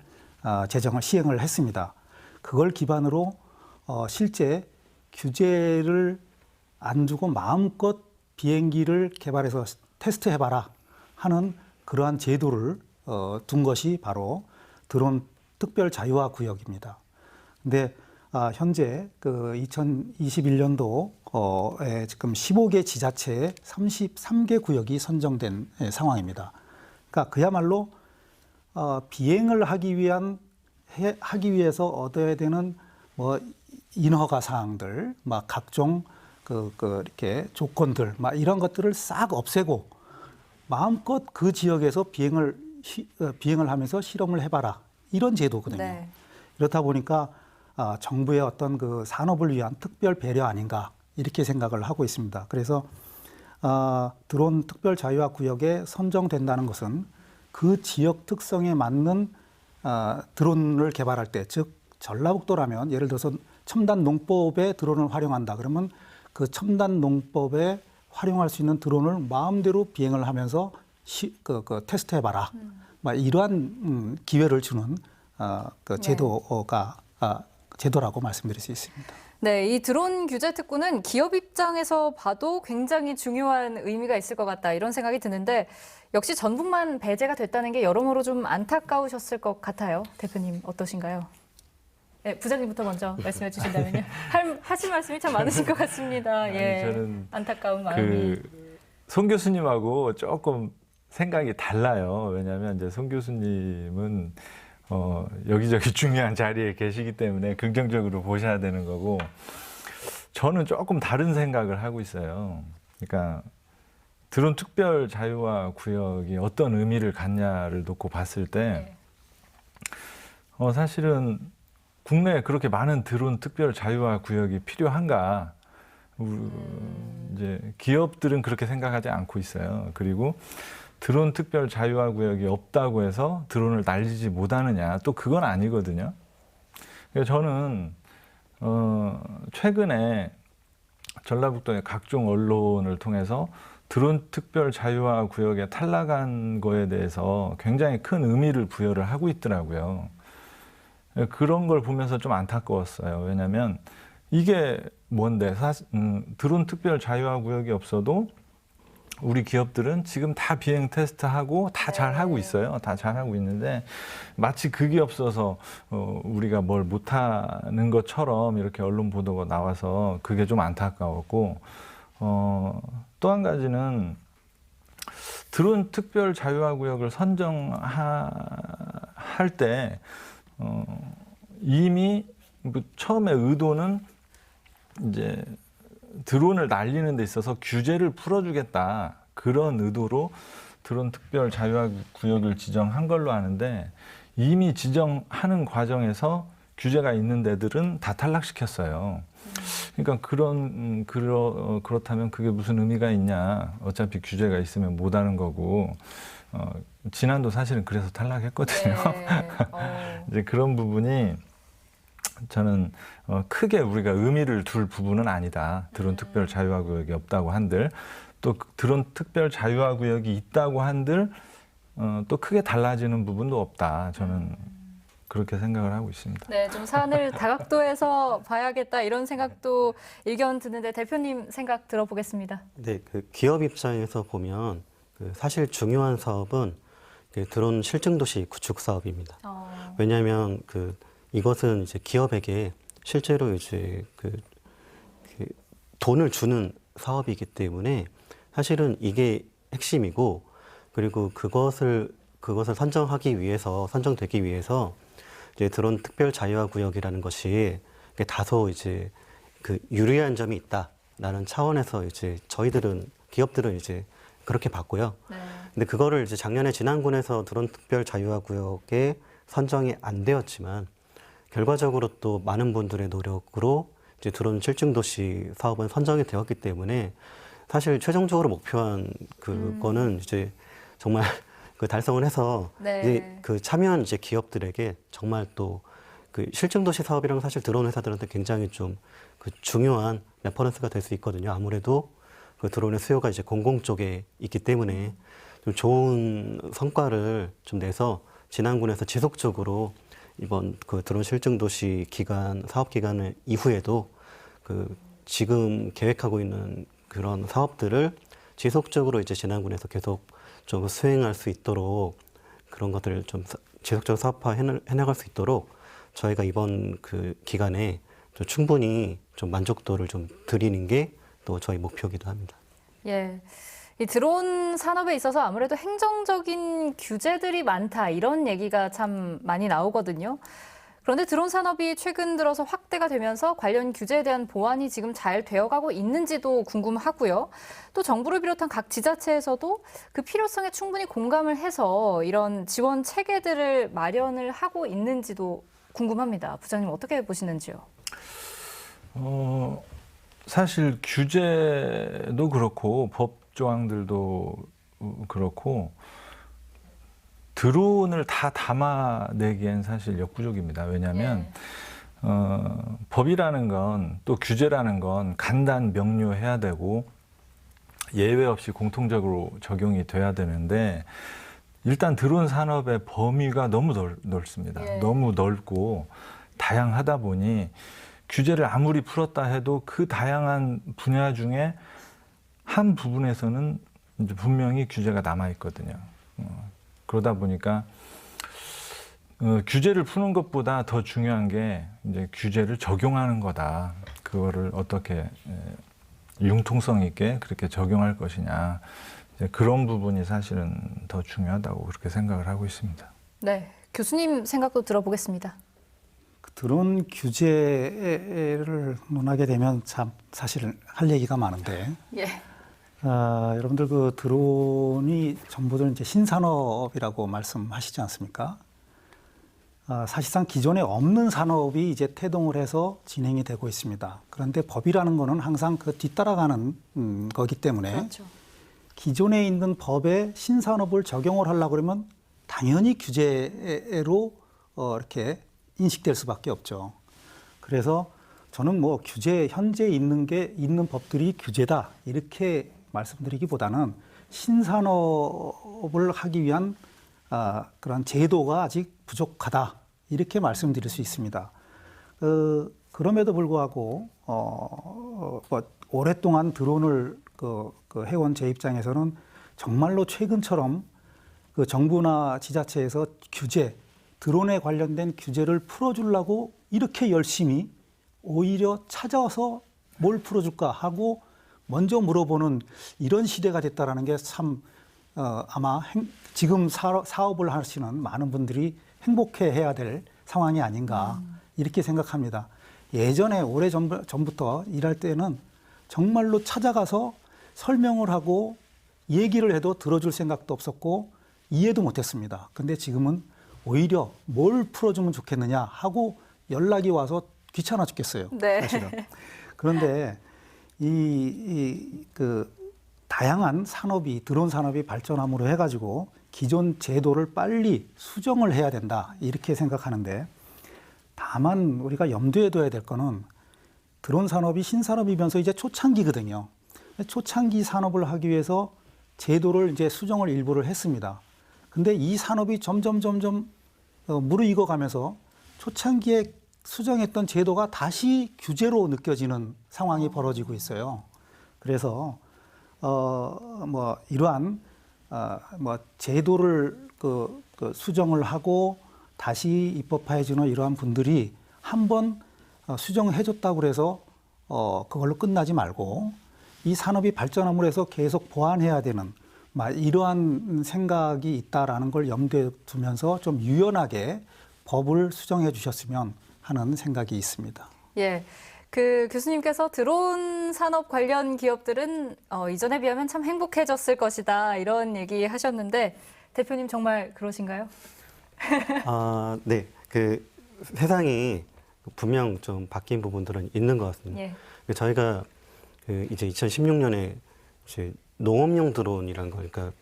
제정을 시행을 했습니다. 그걸 기반으로 실제 규제를 안 주고 마음껏 비행기를 개발해서 테스트해봐라 하는 그러한 제도를 둔 것이 바로 드론 특별 자유화 구역입니다. 근데 현재 그 2021년도에 지금 15개 지자체에 33개 구역이 선정된 상황입니다. 그러니까 그야말로 비행을 하기 위해서 얻어야 되는 뭐 인허가 사항들, 막 각종 이렇게 조건들, 막 이런 것들을 싹 없애고 마음껏 그 지역에서 비행을 하면서 실험을 해봐라, 이런 제도거든요. 네. 이렇다 보니까 정부의 어떤 그 산업을 위한 특별 배려 아닌가, 이렇게 생각을 하고 있습니다. 그래서 드론 특별 자유화 구역에 선정된다는 것은 그 지역 특성에 맞는 드론을 개발할 때, 즉 전라북도라면 예를 들어서 첨단 농법에 드론을 활용한다 그러면 그 첨단 농법에 활용할 수 있는 드론을 마음대로 비행을 하면서 테스트해봐라. 이러한 기회를 주는 그 제도라고 말씀드릴 수 있습니다. 네, 이 드론 규제 특구는 기업 입장에서 봐도 굉장히 중요한 의미가 있을 것 같다, 이런 생각이 드는데 역시 전북만 배제가 됐다는 게 여러모로 좀 안타까우셨을 것 같아요. 대표님 어떠신가요? 네, 부장님부터 먼저 말씀해 주신다면요. 하실 말씀이 참 많으실 것 같습니다. 예, 저는 안타까운 마음이. 송 교수님하고 조금 생각이 달라요. 왜냐하면 이제 송 교수님은 여기저기 중요한 자리에 계시기 때문에 긍정적으로 보셔야 되는 거고, 저는 조금 다른 생각을 하고 있어요. 그러니까 드론 특별 자유화 구역이 어떤 의미를 갖냐를 놓고 봤을 때, 사실은 국내에 그렇게 많은 드론 특별 자유화 구역이 필요한가? 이제 기업들은 그렇게 생각하지 않고 있어요. 그리고 드론 특별 자유화 구역이 없다고 해서 드론을 날리지 못하느냐? 또 그건 아니거든요. 그래서 저는 최근에 전라북도의 각종 언론을 통해서 드론 특별 자유화 구역에 탈락한 거에 대해서 굉장히 큰 의미를 부여를 하고 있더라고요. 그런 걸 보면서 좀 안타까웠어요. 왜냐하면 이게 뭔데, 드론 특별 자유화 구역이 없어도 우리 기업들은 지금 다 비행 테스트하고 다 잘하고 있어요. 다 잘하고 있는데 마치 그게 없어서 우리가 뭘 못하는 것처럼 이렇게 언론 보도가 나와서 그게 좀 안타까웠고, 또 한 가지는 드론 특별 자유화 구역을 선정할 때 이미 처음에 의도는 이제 드론을 날리는 데 있어서 규제를 풀어주겠다, 그런 의도로 드론 특별 자유화 구역을 지정한 걸로 아는데, 이미 지정하는 과정에서 규제가 있는 데들은 다 탈락시켰어요. 그러니까 그렇다면 그게 무슨 의미가 있냐? 어차피 규제가 있으면 못 하는 거고, 지난도 사실은 그래서 탈락했거든요. 네. 이제 그런 부분이 저는 크게 우리가 의미를 둘 부분은 아니다. 드론 특별 자유화 구역이 없다고 한들, 또 드론 특별 자유화 구역이 있다고 한들 또 크게 달라지는 부분도 없다. 저는 그렇게 생각을 하고 있습니다. 네, 좀 사안을 다각도에서 봐야겠다, 이런 생각도 일견 드는데 대표님 생각 들어보겠습니다. 네, 그 기업 입장에서 보면 사실 중요한 사업은 드론 실증도시 구축 사업입니다. 왜냐하면 이것은 이제 기업에게 실제로 이제 돈을 주는 사업이기 때문에 사실은 이게 핵심이고, 그리고 그것을 선정되기 위해서 이제 드론 특별 자유화 구역이라는 것이 다소 이제 유리한 점이 있다라는 차원에서 이제 기업들은 이제 그렇게 봤고요. 네. 근데 그거를 이제 작년에 진안군에서 드론 특별 자유화 구역에 선정이 안 되었지만, 결과적으로 또 많은 분들의 노력으로 이제 드론 실증도시 사업은 선정이 되었기 때문에, 사실 최종적으로 목표한 그거는 이제 정말 달성을 해서 네. 이제 참여한 이제 기업들에게 정말 또 실증도시 사업이랑 사실 드론 회사들한테 굉장히 좀 중요한 레퍼런스가 될 수 있거든요. 아무래도 드론의 수요가 이제 공공 쪽에 있기 때문에. 좀 좋은 성과를 좀 내서 진안군에서 지속적으로 이번 그 드론 실증 도시 기간 사업 기간 이후에도 그 지금 계획하고 있는 그런 사업들을 지속적으로 이제 진안군에서 계속 좀 수행할 수 있도록 그런 것들을 좀 지속적으로 사업화 해나갈 수 있도록 저희가 이번 그 기간에 좀 충분히 좀 만족도를 좀 드리는 게 또 저희 목표이기도 합니다. 예. 이 드론 산업에 있어서 아무래도 행정적인 규제들이 많다 이런 얘기가 참 많이 나오거든요. 그런데 드론 산업이 최근 들어서 확대가 되면서 관련 규제에 대한 보완이 지금 잘 되어가고 있는지도 궁금하고요. 또 정부를 비롯한 각 지자체에서도 그 필요성에 충분히 공감을 해서 이런 지원 체계들을 마련을 하고 있는지도 궁금합니다. 부장님 어떻게 보시는지요? 사실 규제도 그렇고 법 조항들도 그렇고 드론을 다 담아내기엔 사실 역부족입니다. 왜냐하면 법이라는 건 또 규제라는 건 간단 명료해야 되고 예외 없이 공통적으로 적용이 돼야 되는데 일단 드론 산업의 범위가 너무 넓습니다. 예. 너무 넓고 다양하다 보니 규제를 아무리 풀었다 해도 그 다양한 분야 중에 한 부분에서는 이제 분명히 규제가 남아 있거든요. 그러다 보니까 규제를 푸는 것보다 더 중요한 게 이제 규제를 적용하는 거다. 그거를 어떻게 융통성 있게 그렇게 적용할 것이냐. 이제 그런 부분이 사실은 더 중요하다고 그렇게 생각을 하고 있습니다. 네, 교수님 생각도 들어보겠습니다. 그 드론 규제를 논하게 되면 참 사실 할 얘기가 많은데 예. 여러분들 그 드론이 전부들 이제 신산업이라고 말씀하시지 않습니까? 사실상 기존에 없는 산업이 이제 태동을 해서 진행이 되고 있습니다. 그런데 법이라는 거는 항상 그 뒤따라가는 거기 때문에 그렇죠. 기존에 있는 법에 신산업을 적용을 하려고 그러면 당연히 규제로 이렇게 인식될 수밖에 없죠. 그래서 저는 뭐 규제 현재 있는 법들이 규제다 이렇게 말씀드리기보다는 신산업을 하기 위한 그런 제도가 아직 부족하다 이렇게 말씀드릴 수 있습니다. 그럼에도 불구하고 뭐 오랫동안 드론을 해온 제 입장에서는 정말로 최근처럼 그 정부나 지자체에서 드론에 관련된 규제를 풀어주려고 이렇게 열심히 오히려 찾아서 뭘 풀어줄까 하고 먼저 물어보는 이런 시대가 됐다라는 게 참 아마 지금 사업을 하시는 많은 분들이 행복해해야 될 상황이 아닌가 이렇게 생각합니다. 예전에 오래 전부터 일할 때는 정말로 찾아가서 설명을 하고 얘기를 해도 들어줄 생각도 없었고 이해도 못했습니다. 근데 지금은 오히려 뭘 풀어주면 좋겠느냐 하고 연락이 와서 귀찮아 죽겠어요. 네. 사실은. 그런데 다양한 산업이 드론 산업이 발전함으로 해가지고 기존 제도를 빨리 수정을 해야 된다 이렇게 생각하는데 다만 우리가 염두에 둬야 될 거는 드론 산업이 신산업이면서 이제 초창기거든요. 초창기 산업을 하기 위해서 제도를 이제 수정을 일부를 했습니다. 근데 이 산업이 점점 무르익어 가면서 초창기에 수정했던 제도가 다시 규제로 느껴지는 상황이 벌어지고 있어요. 그래서 이러한 제도를 수정을 하고 다시 입법화해주는 이러한 분들이 한번 수정해줬다고 그래서 그걸로 끝나지 말고 이 산업이 발전함으로 해서 계속 보완해야 되는 이러한 생각이 있다라는 걸 염두에 두면서 좀 유연하게 법을 수정해 주셨으면 하는 생각이 있습니다. 예. 그 교수님께서 드론 산업 관련 기업들은 이전에 비하면 참 행복해졌을 것이다 이런 얘기 하셨는데 대표님 정말 그러신가요? 네. 그 세상이 분명 좀 바뀐 부분들은 있는 것 같습니다. 예. 저희가 이제 2016년에 이제 농업용 드론이라는 거, 그러니까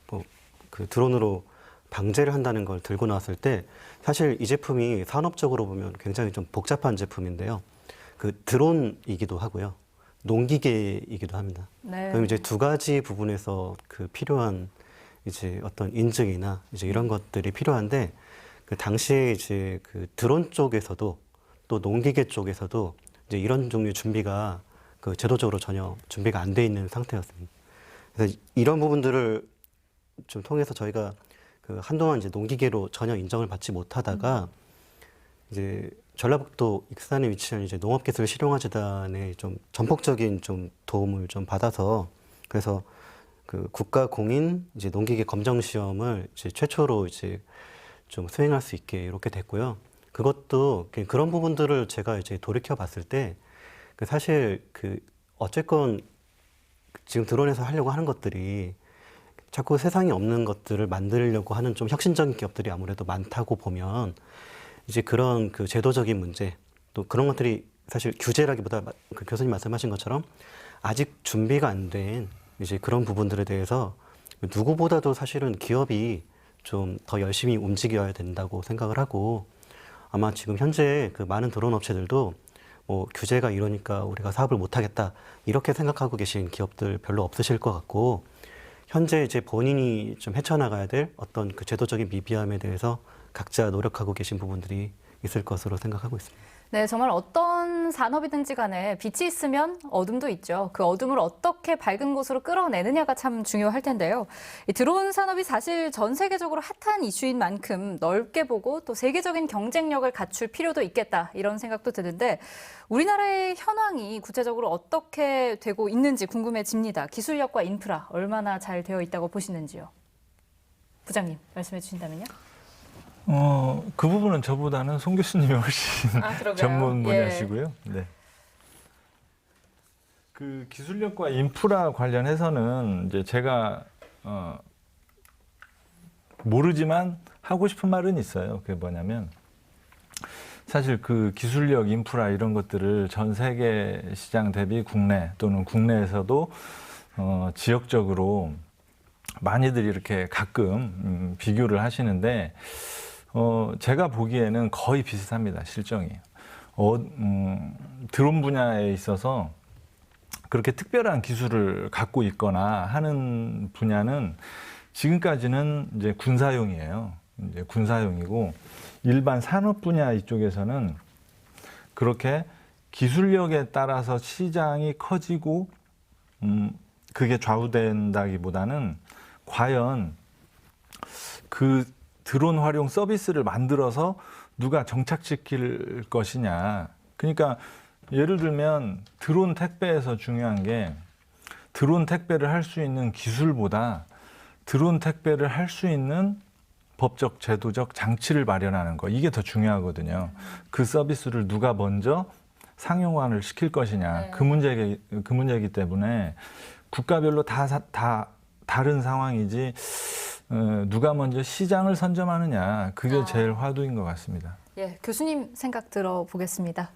그 드론으로 방제를 한다는 걸 들고 나왔을 때 사실 이 제품이 산업적으로 보면 굉장히 좀 복잡한 제품인데요. 그 드론이기도 하고요. 농기계이기도 합니다. 네. 그럼 이제 두 가지 부분에서 그 필요한 이제 어떤 인증이나 이제 이런 것들이 필요한데 그 당시에 이제 그 드론 쪽에서도 또 농기계 쪽에서도 이제 이런 종류의 준비가 그 제도적으로 전혀 준비가 안 돼 있는 상태였습니다. 그래서 이런 부분들을 좀 통해서 저희가 그 한동안 이제 농기계로 전혀 인정을 받지 못하다가 이제 전라북도 익산에 위치한 이제 농업기술 실용화재단의 좀 전폭적인 좀 도움을 좀 받아서 그래서 그 국가 공인 이제 농기계 검정 시험을 이제 최초로 이제 좀 수행할 수 있게 이렇게 됐고요. 그것도 그런 부분들을 제가 이제 돌이켜 봤을 때 그 사실 그 어쨌건 지금 드론에서 하려고 하는 것들이 자꾸 세상에 없는 것들을 만들려고 하는 좀 혁신적인 기업들이 아무래도 많다고 보면 이제 그런 그 제도적인 문제 또 그런 것들이 사실 규제라기보다 그 교수님 말씀하신 것처럼 아직 준비가 안 된 이제 그런 부분들에 대해서 누구보다도 사실은 기업이 좀 더 열심히 움직여야 된다고 생각을 하고 아마 지금 현재 그 많은 드론 업체들도 뭐 규제가 이러니까 우리가 사업을 못 하겠다 이렇게 생각하고 계신 기업들 별로 없으실 것 같고 현재 이제 본인이 좀 헤쳐나가야 될 어떤 그 제도적인 미비함에 대해서 각자 노력하고 계신 부분들이 있을 것으로 생각하고 있습니다. 네, 정말 어떤 산업이든지 간에 빛이 있으면 어둠도 있죠. 그 어둠을 어떻게 밝은 곳으로 끌어내느냐가 참 중요할 텐데요. 이 드론 산업이 사실 전 세계적으로 핫한 이슈인 만큼 넓게 보고 또 세계적인 경쟁력을 갖출 필요도 있겠다 이런 생각도 드는데 우리나라의 현황이 구체적으로 어떻게 되고 있는지 궁금해집니다. 기술력과 인프라 얼마나 잘 되어 있다고 보시는지요? 부장님 말씀해 주신다면요. 그 부분은 저보다는 송 교수님이 훨씬 전문 분야시고요. 네. 그 기술력과 인프라 관련해서는 이제 제가 모르지만 하고 싶은 말은 있어요. 그게 뭐냐면 사실 그 기술력, 인프라 이런 것들을 전 세계 시장 대비 국내 또는 국내에서도 지역적으로 많이들 이렇게 가끔 비교를 하시는데 제가 보기에는 거의 비슷합니다. 실정이. 드론 분야에 있어서 그렇게 특별한 기술을 갖고 있거나 하는 분야는 지금까지는 이제 군사용이에요. 이제 군사용이고 일반 산업 분야 이쪽에서는 그렇게 기술력에 따라서 시장이 커지고 그게 좌우된다기보다는 과연 그 드론 활용 서비스를 만들어서 누가 정착시킬 것이냐. 그러니까 예를 들면 드론 택배에서 중요한 게 드론 택배를 할 수 있는 기술보다 드론 택배를 할 수 있는 법적, 제도적 장치를 마련하는 거. 이게 더 중요하거든요. 그 서비스를 누가 먼저 상용화를 시킬 것이냐. 그 문제이기 때문에 국가별로 다 다른 상황이지 누가 먼저 시장을 선점하느냐. 그게 제일 화두인 것 같습니다. 예, 교수님 생각 들어보겠습니다.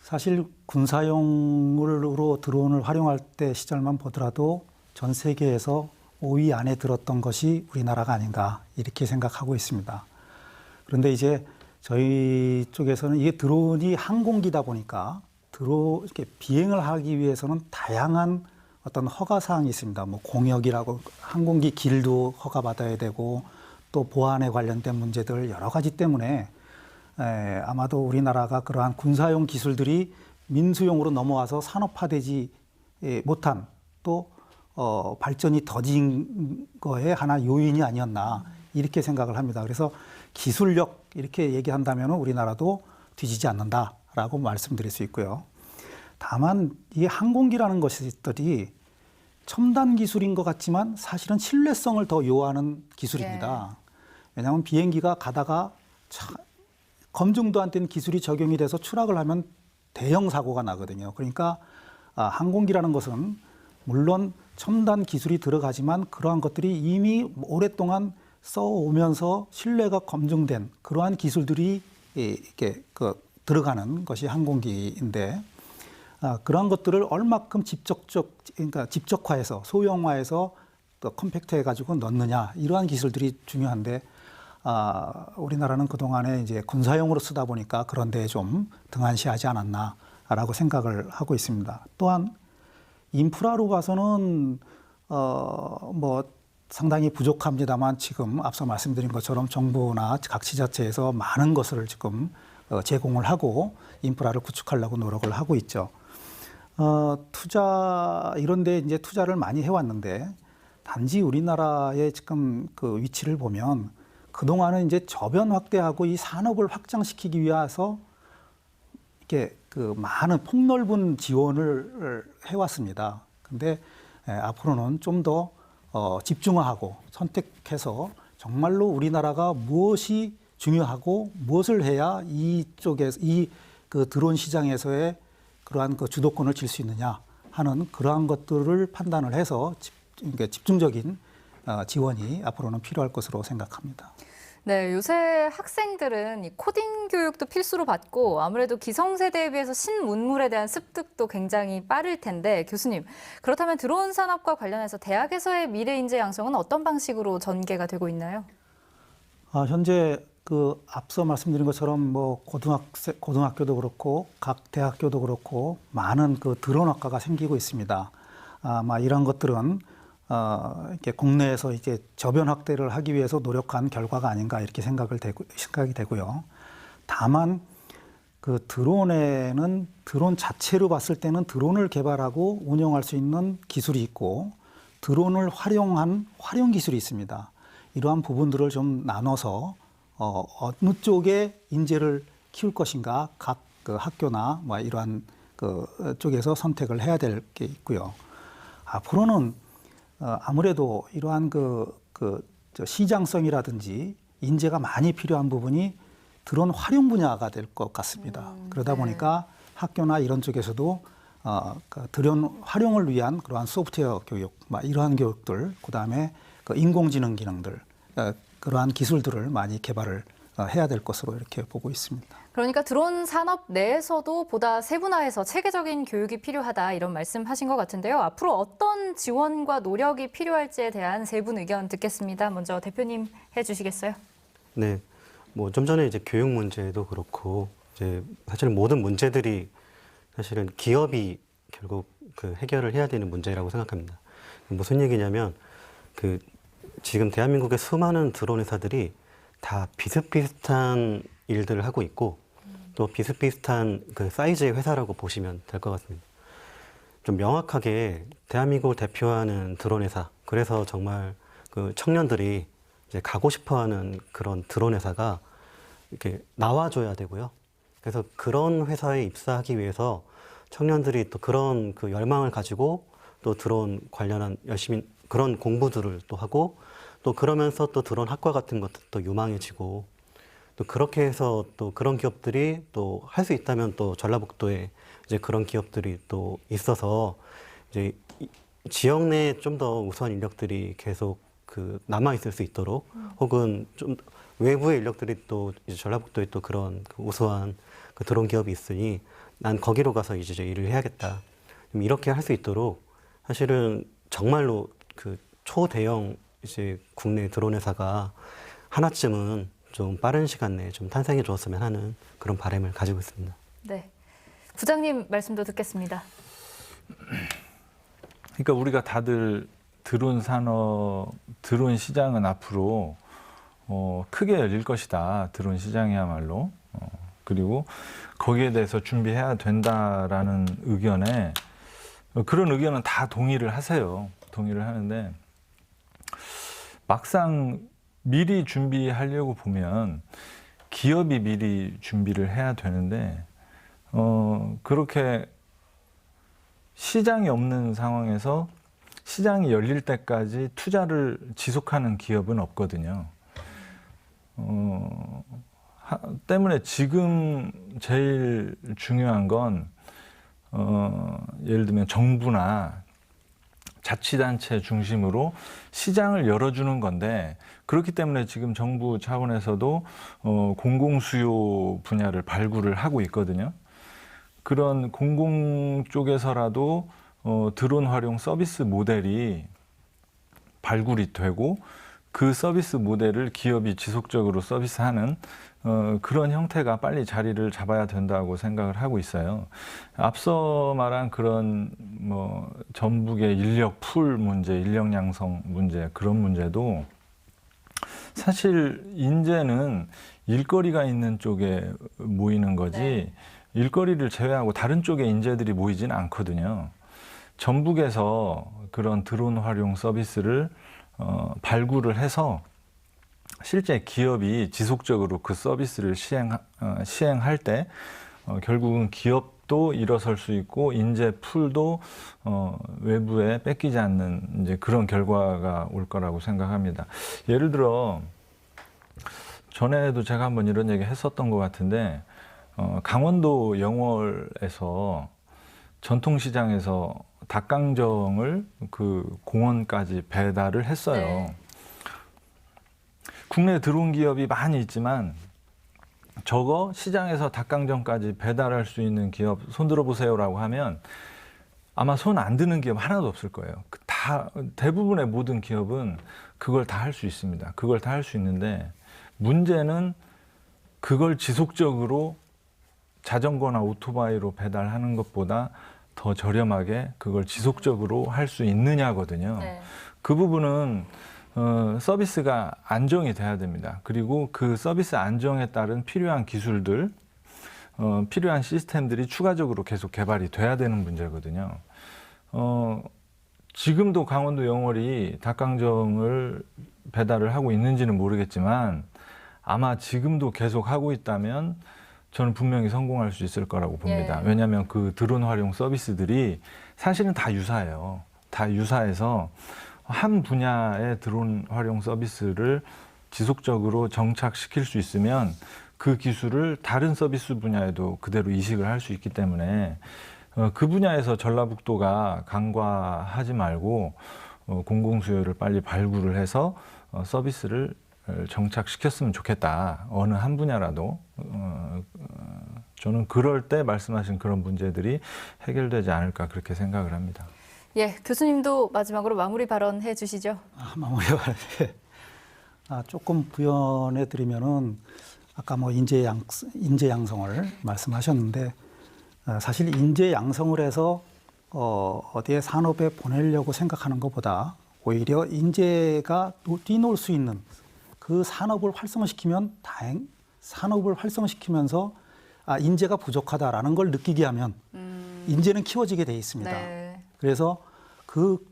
사실 군사용으로 드론을 활용할 때 시절만 보더라도 전 세계에서 5위 안에 들었던 것이 우리나라가 아닌가 이렇게 생각하고 있습니다. 그런데 이제 저희 쪽에서는 이게 드론이 항공기다 보니까 이렇게 비행을 하기 위해서는 다양한 어떤 허가 사항이 있습니다. 뭐 공역이라고 항공기 길도 허가받아야 되고 또 보안에 관련된 문제들 여러 가지 때문에 아마도 우리나라가 그러한 군사용 기술들이 민수용으로 넘어와서 산업화되지 못한 또 발전이 더딘 거에 하나 요인이 아니었나 이렇게 생각을 합니다. 그래서 기술력 이렇게 얘기한다면 우리나라도 뒤지지 않는다라고 말씀드릴 수 있고요. 다만 이 항공기라는 것들이 첨단 기술인 것 같지만 사실은 신뢰성을 더 요하는 기술입니다. 왜냐하면 비행기가 가다가 검증도 안 된 기술이 적용이 돼서 추락을 하면 대형 사고가 나거든요. 그러니까 항공기라는 것은 물론 첨단 기술이 들어가지만 그러한 것들이 이미 오랫동안 써오면서 신뢰가 검증된 그러한 기술들이 이렇게 들어가는 것이 항공기인데 그러한 것들을 얼마큼 그러니까 집적화해서 소형화해서 또 컴팩트해가지고 넣느냐 이러한 기술들이 중요한데 우리나라는 그동안에 이제 군사용으로 쓰다 보니까 그런 데에 좀 등한시하지 않았나라고 생각을 하고 있습니다. 또한 인프라로 봐서는 뭐 상당히 부족합니다만 지금 앞서 말씀드린 것처럼 정부나 각 지자체에서 많은 것을 지금 제공을 하고 인프라를 구축하려고 노력을 하고 있죠. 투자 이런 데 이제 투자를 많이 해왔는데 단지 우리나라의 지금 그 위치를 보면 그동안은 이제 저변 확대하고 이 산업을 확장시키기 위해서 이렇게 그 많은 폭넓은 지원을 해왔습니다. 근데 앞으로는 좀 더 집중화하고 선택해서 정말로 우리나라가 무엇이 중요하고 무엇을 해야 이쪽에서 이 그 드론 시장에서의 그러한 그 주도권을 질 수 있느냐 하는 그러한 것들을 판단을 해서 그러니까 집중적인 지원이 앞으로는 필요할 것으로 생각합니다. 네, 요새 학생들은 이 코딩 교육도 필수로 받고 아무래도 기성세대에 비해서 신문물에 대한 습득도 굉장히 빠를 텐데 교수님, 그렇다면 드론 산업과 관련해서 대학에서의 미래 인재 양성은 어떤 방식으로 전개가 되고 있나요? 현재 그 앞서 말씀드린 것처럼 뭐 고등학교도 그렇고 각 대학교도 그렇고 많은 그 드론 학과가 생기고 있습니다. 아마 이런 것들은 이렇게 국내에서 이제 저변 확대를 하기 위해서 노력한 결과가 아닌가 이렇게 생각이 되고요. 다만 그 드론에는 드론 자체로 봤을 때는 드론을 개발하고 운영할 수 있는 기술이 있고 드론을 활용한 활용 기술이 있습니다. 이러한 부분들을 좀 나눠서 어느 쪽에 인재를 키울 것인가 각 그 학교나 뭐 이러한 그 쪽에서 선택을 해야 될 게 있고요. 앞으로는 아무래도 이러한 저 시장성이라든지 인재가 많이 필요한 부분이 드론 활용 분야가 될 것 같습니다. 그러다 보니까 학교나 이런 쪽에서도 그 드론 활용을 위한 그러한 소프트웨어 교육, 이러한 교육들, 그다음에 그 인공지능 기능들, 그러한 기술들을 많이 개발을 해야 될 것으로 이렇게 보고 있습니다. 그러니까 드론 산업 내에서도 보다 세분화해서 체계적인 교육이 필요하다 이런 말씀하신 것 같은데요. 앞으로 어떤 지원과 노력이 필요할지에 대한 세 분 의견 듣겠습니다. 먼저 대표님 해주시겠어요? 네, 뭐 좀 전에 이제 교육 문제도 그렇고 이제 사실 모든 문제들이 사실은 기업이 결국 그 해결을 해야 되는 문제라고 생각합니다. 무슨 얘기냐면 그 지금 대한민국의 수많은 드론 회사들이 다 비슷비슷한 일들을 하고 있고 또 비슷비슷한 그 사이즈의 회사라고 보시면 될 것 같습니다. 좀 명확하게 대한민국을 대표하는 드론 회사, 그래서 정말 그 청년들이 이제 가고 싶어하는 그런 드론 회사가 이렇게 나와줘야 되고요. 그래서 그런 회사에 입사하기 위해서 청년들이 또 그런 그 열망을 가지고 또 드론 관련한 열심히 그런 공부들을 또 하고 또 그러면서 또 드론 학과 같은 것도 또 유망해지고 또 그렇게 해서 또 그런 기업들이 또 할 수 있다면 또 전라북도에 이제 그런 기업들이 또 있어서 이제 지역 내에 좀 더 우수한 인력들이 계속 그 남아 있을 수 있도록 혹은 좀 외부의 인력들이 또 이제 전라북도에 또 그런 그 우수한 그 드론 기업이 있으니 난 거기로 가서 이제 일을 해야겠다. 이렇게 할 수 있도록 사실은 정말로 그 초대형 이제 국내 드론 회사가 하나쯤은 좀 빠른 시간 내에 좀 탄생해 주었으면 하는 그런 바람을 가지고 있습니다. 네, 부장님 말씀도 듣겠습니다. 그러니까 우리가 다들 드론 산업, 드론 시장은 앞으로 크게 열릴 것이다. 드론 시장이야말로. 그리고 거기에 대해서 준비해야 된다라는 의견에 그런 의견은 다 동의를 하세요. 동의를 하는데 막상 미리 준비하려고 보면 기업이 미리 준비를 해야 되는데 그렇게 시장이 없는 상황에서 시장이 열릴 때까지 투자를 지속하는 기업은 없거든요. 때문에 지금 제일 중요한 건 예를 들면 정부나 자치단체 중심으로 시장을 열어주는 건데 그렇기 때문에 지금 정부 차원에서도 공공수요 분야를 발굴을 하고 있거든요. 그런 공공 쪽에서라도 드론 활용 서비스 모델이 발굴이 되고 그 서비스 모델을 기업이 지속적으로 서비스하는 그런 형태가 빨리 자리를 잡아야 된다고 생각을 하고 있어요. 앞서 말한 그런 뭐 전북의 인력 풀 문제, 인력 양성 문제, 그런 문제도 사실 인재는 일거리가 있는 쪽에 모이는 거지 네. 일거리를 제외하고 다른 쪽에 인재들이 모이지는 않거든요. 전북에서 그런 드론 활용 서비스를 발굴을 해서 실제 기업이 지속적으로 그 서비스를 시행할 때 결국은 기업도 일어설 수 있고 인재 풀도 외부에 뺏기지 않는 이제 그런 결과가 올 거라고 생각합니다. 예를 들어 전에도 제가 한번 이런 얘기 했었던 것 같은데 강원도 영월에서 전통시장에서 닭강정을 그 공원까지 배달을 했어요. 네. 국내에 들어온 기업이 많이 있지만 저거 시장에서 닭강정까지 배달할 수 있는 기업 손들어 보세요라고 하면 아마 손 안 드는 기업 하나도 없을 거예요. 다 대부분의 모든 기업은 그걸 다 할 수 있습니다. 그걸 다 할 수 있는데 문제는 그걸 지속적으로 자전거나 오토바이로 배달하는 것보다 더 저렴하게 그걸 지속적으로 할 수 있느냐거든요. 네. 그 부분은 서비스가 안정이 돼야 됩니다. 그리고 그 서비스 안정에 따른 필요한 기술들, 필요한 시스템들이 추가적으로 계속 개발이 돼야 되는 문제거든요. 지금도 강원도 영월이 닭강정을 배달을 하고 있는지는 모르겠지만 아마 지금도 계속 하고 있다면 저는 분명히 성공할 수 있을 거라고 봅니다. 예. 왜냐하면 그 드론 활용 서비스들이 사실은 다 유사해요. 다 유사해서 한 분야의 드론 활용 서비스를 지속적으로 정착시킬 수 있으면 그 기술을 다른 서비스 분야에도 그대로 이식을 할 수 있기 때문에 그 분야에서 전라북도가 간과하지 말고 공공수요를 빨리 발굴을 해서 서비스를 정착시켰으면 좋겠다. 어느 한 분야라도. 저는 그럴 때 말씀하신 그런 문제들이 해결되지 않을까 그렇게 생각을 합니다. 예, 교수님도 마지막으로 마무리 발언해 주시죠. 마무리 발언. 조금 부연해 드리면은 아까 뭐 인재 양성을 말씀하셨는데 사실 인재 양성을 해서 어디에 산업에 보내려고 생각하는 것보다 오히려 인재가 뛰놀 수 있는 그 산업을 활성화시키면 산업을 활성화시키면서 인재가 부족하다라는 걸 느끼게 하면 인재는 키워지게 돼 있습니다. 네. 그래서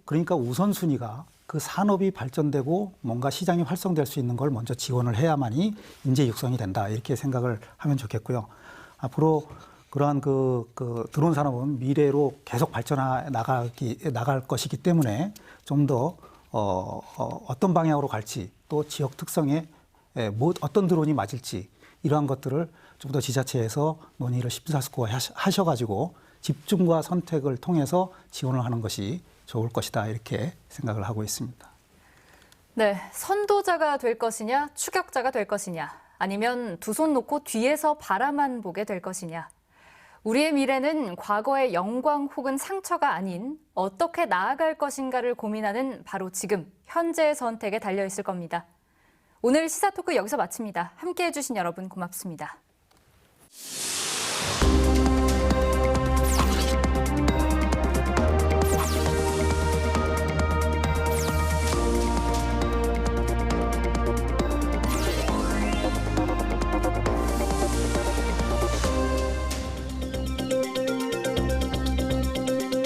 그러니까 우선순위가 그 산업이 발전되고 뭔가 시장이 활성될 수 있는 걸 먼저 지원을 해야만이 인재 육성이 된다. 이렇게 생각을 하면 좋겠고요. 앞으로 그러한 그 드론 산업은 미래로 계속 발전해 나갈 것이기 때문에 좀 더 어떤 방향으로 갈지 또 지역 특성에 어떤 드론이 맞을지 이러한 것들을 좀 더 지자체에서 논의를 심사숙고하셔가지고 집중과 선택을 통해서 지원을 하는 것이 좋을 것이다 이렇게 생각을 하고 있습니다. 네, 선도자가 될 것이냐, 추격자가 될 것이냐, 아니면 두 손 놓고 뒤에서 바라만 보게 될 것이냐. 우리의 미래는 과거의 영광 혹은 상처가 아닌 어떻게 나아갈 것인가를 고민하는 바로 지금, 현재의 선택에 달려 있을 겁니다. 오늘 시사토크 여기서 마칩니다. 함께해 주신 여러분 고맙습니다.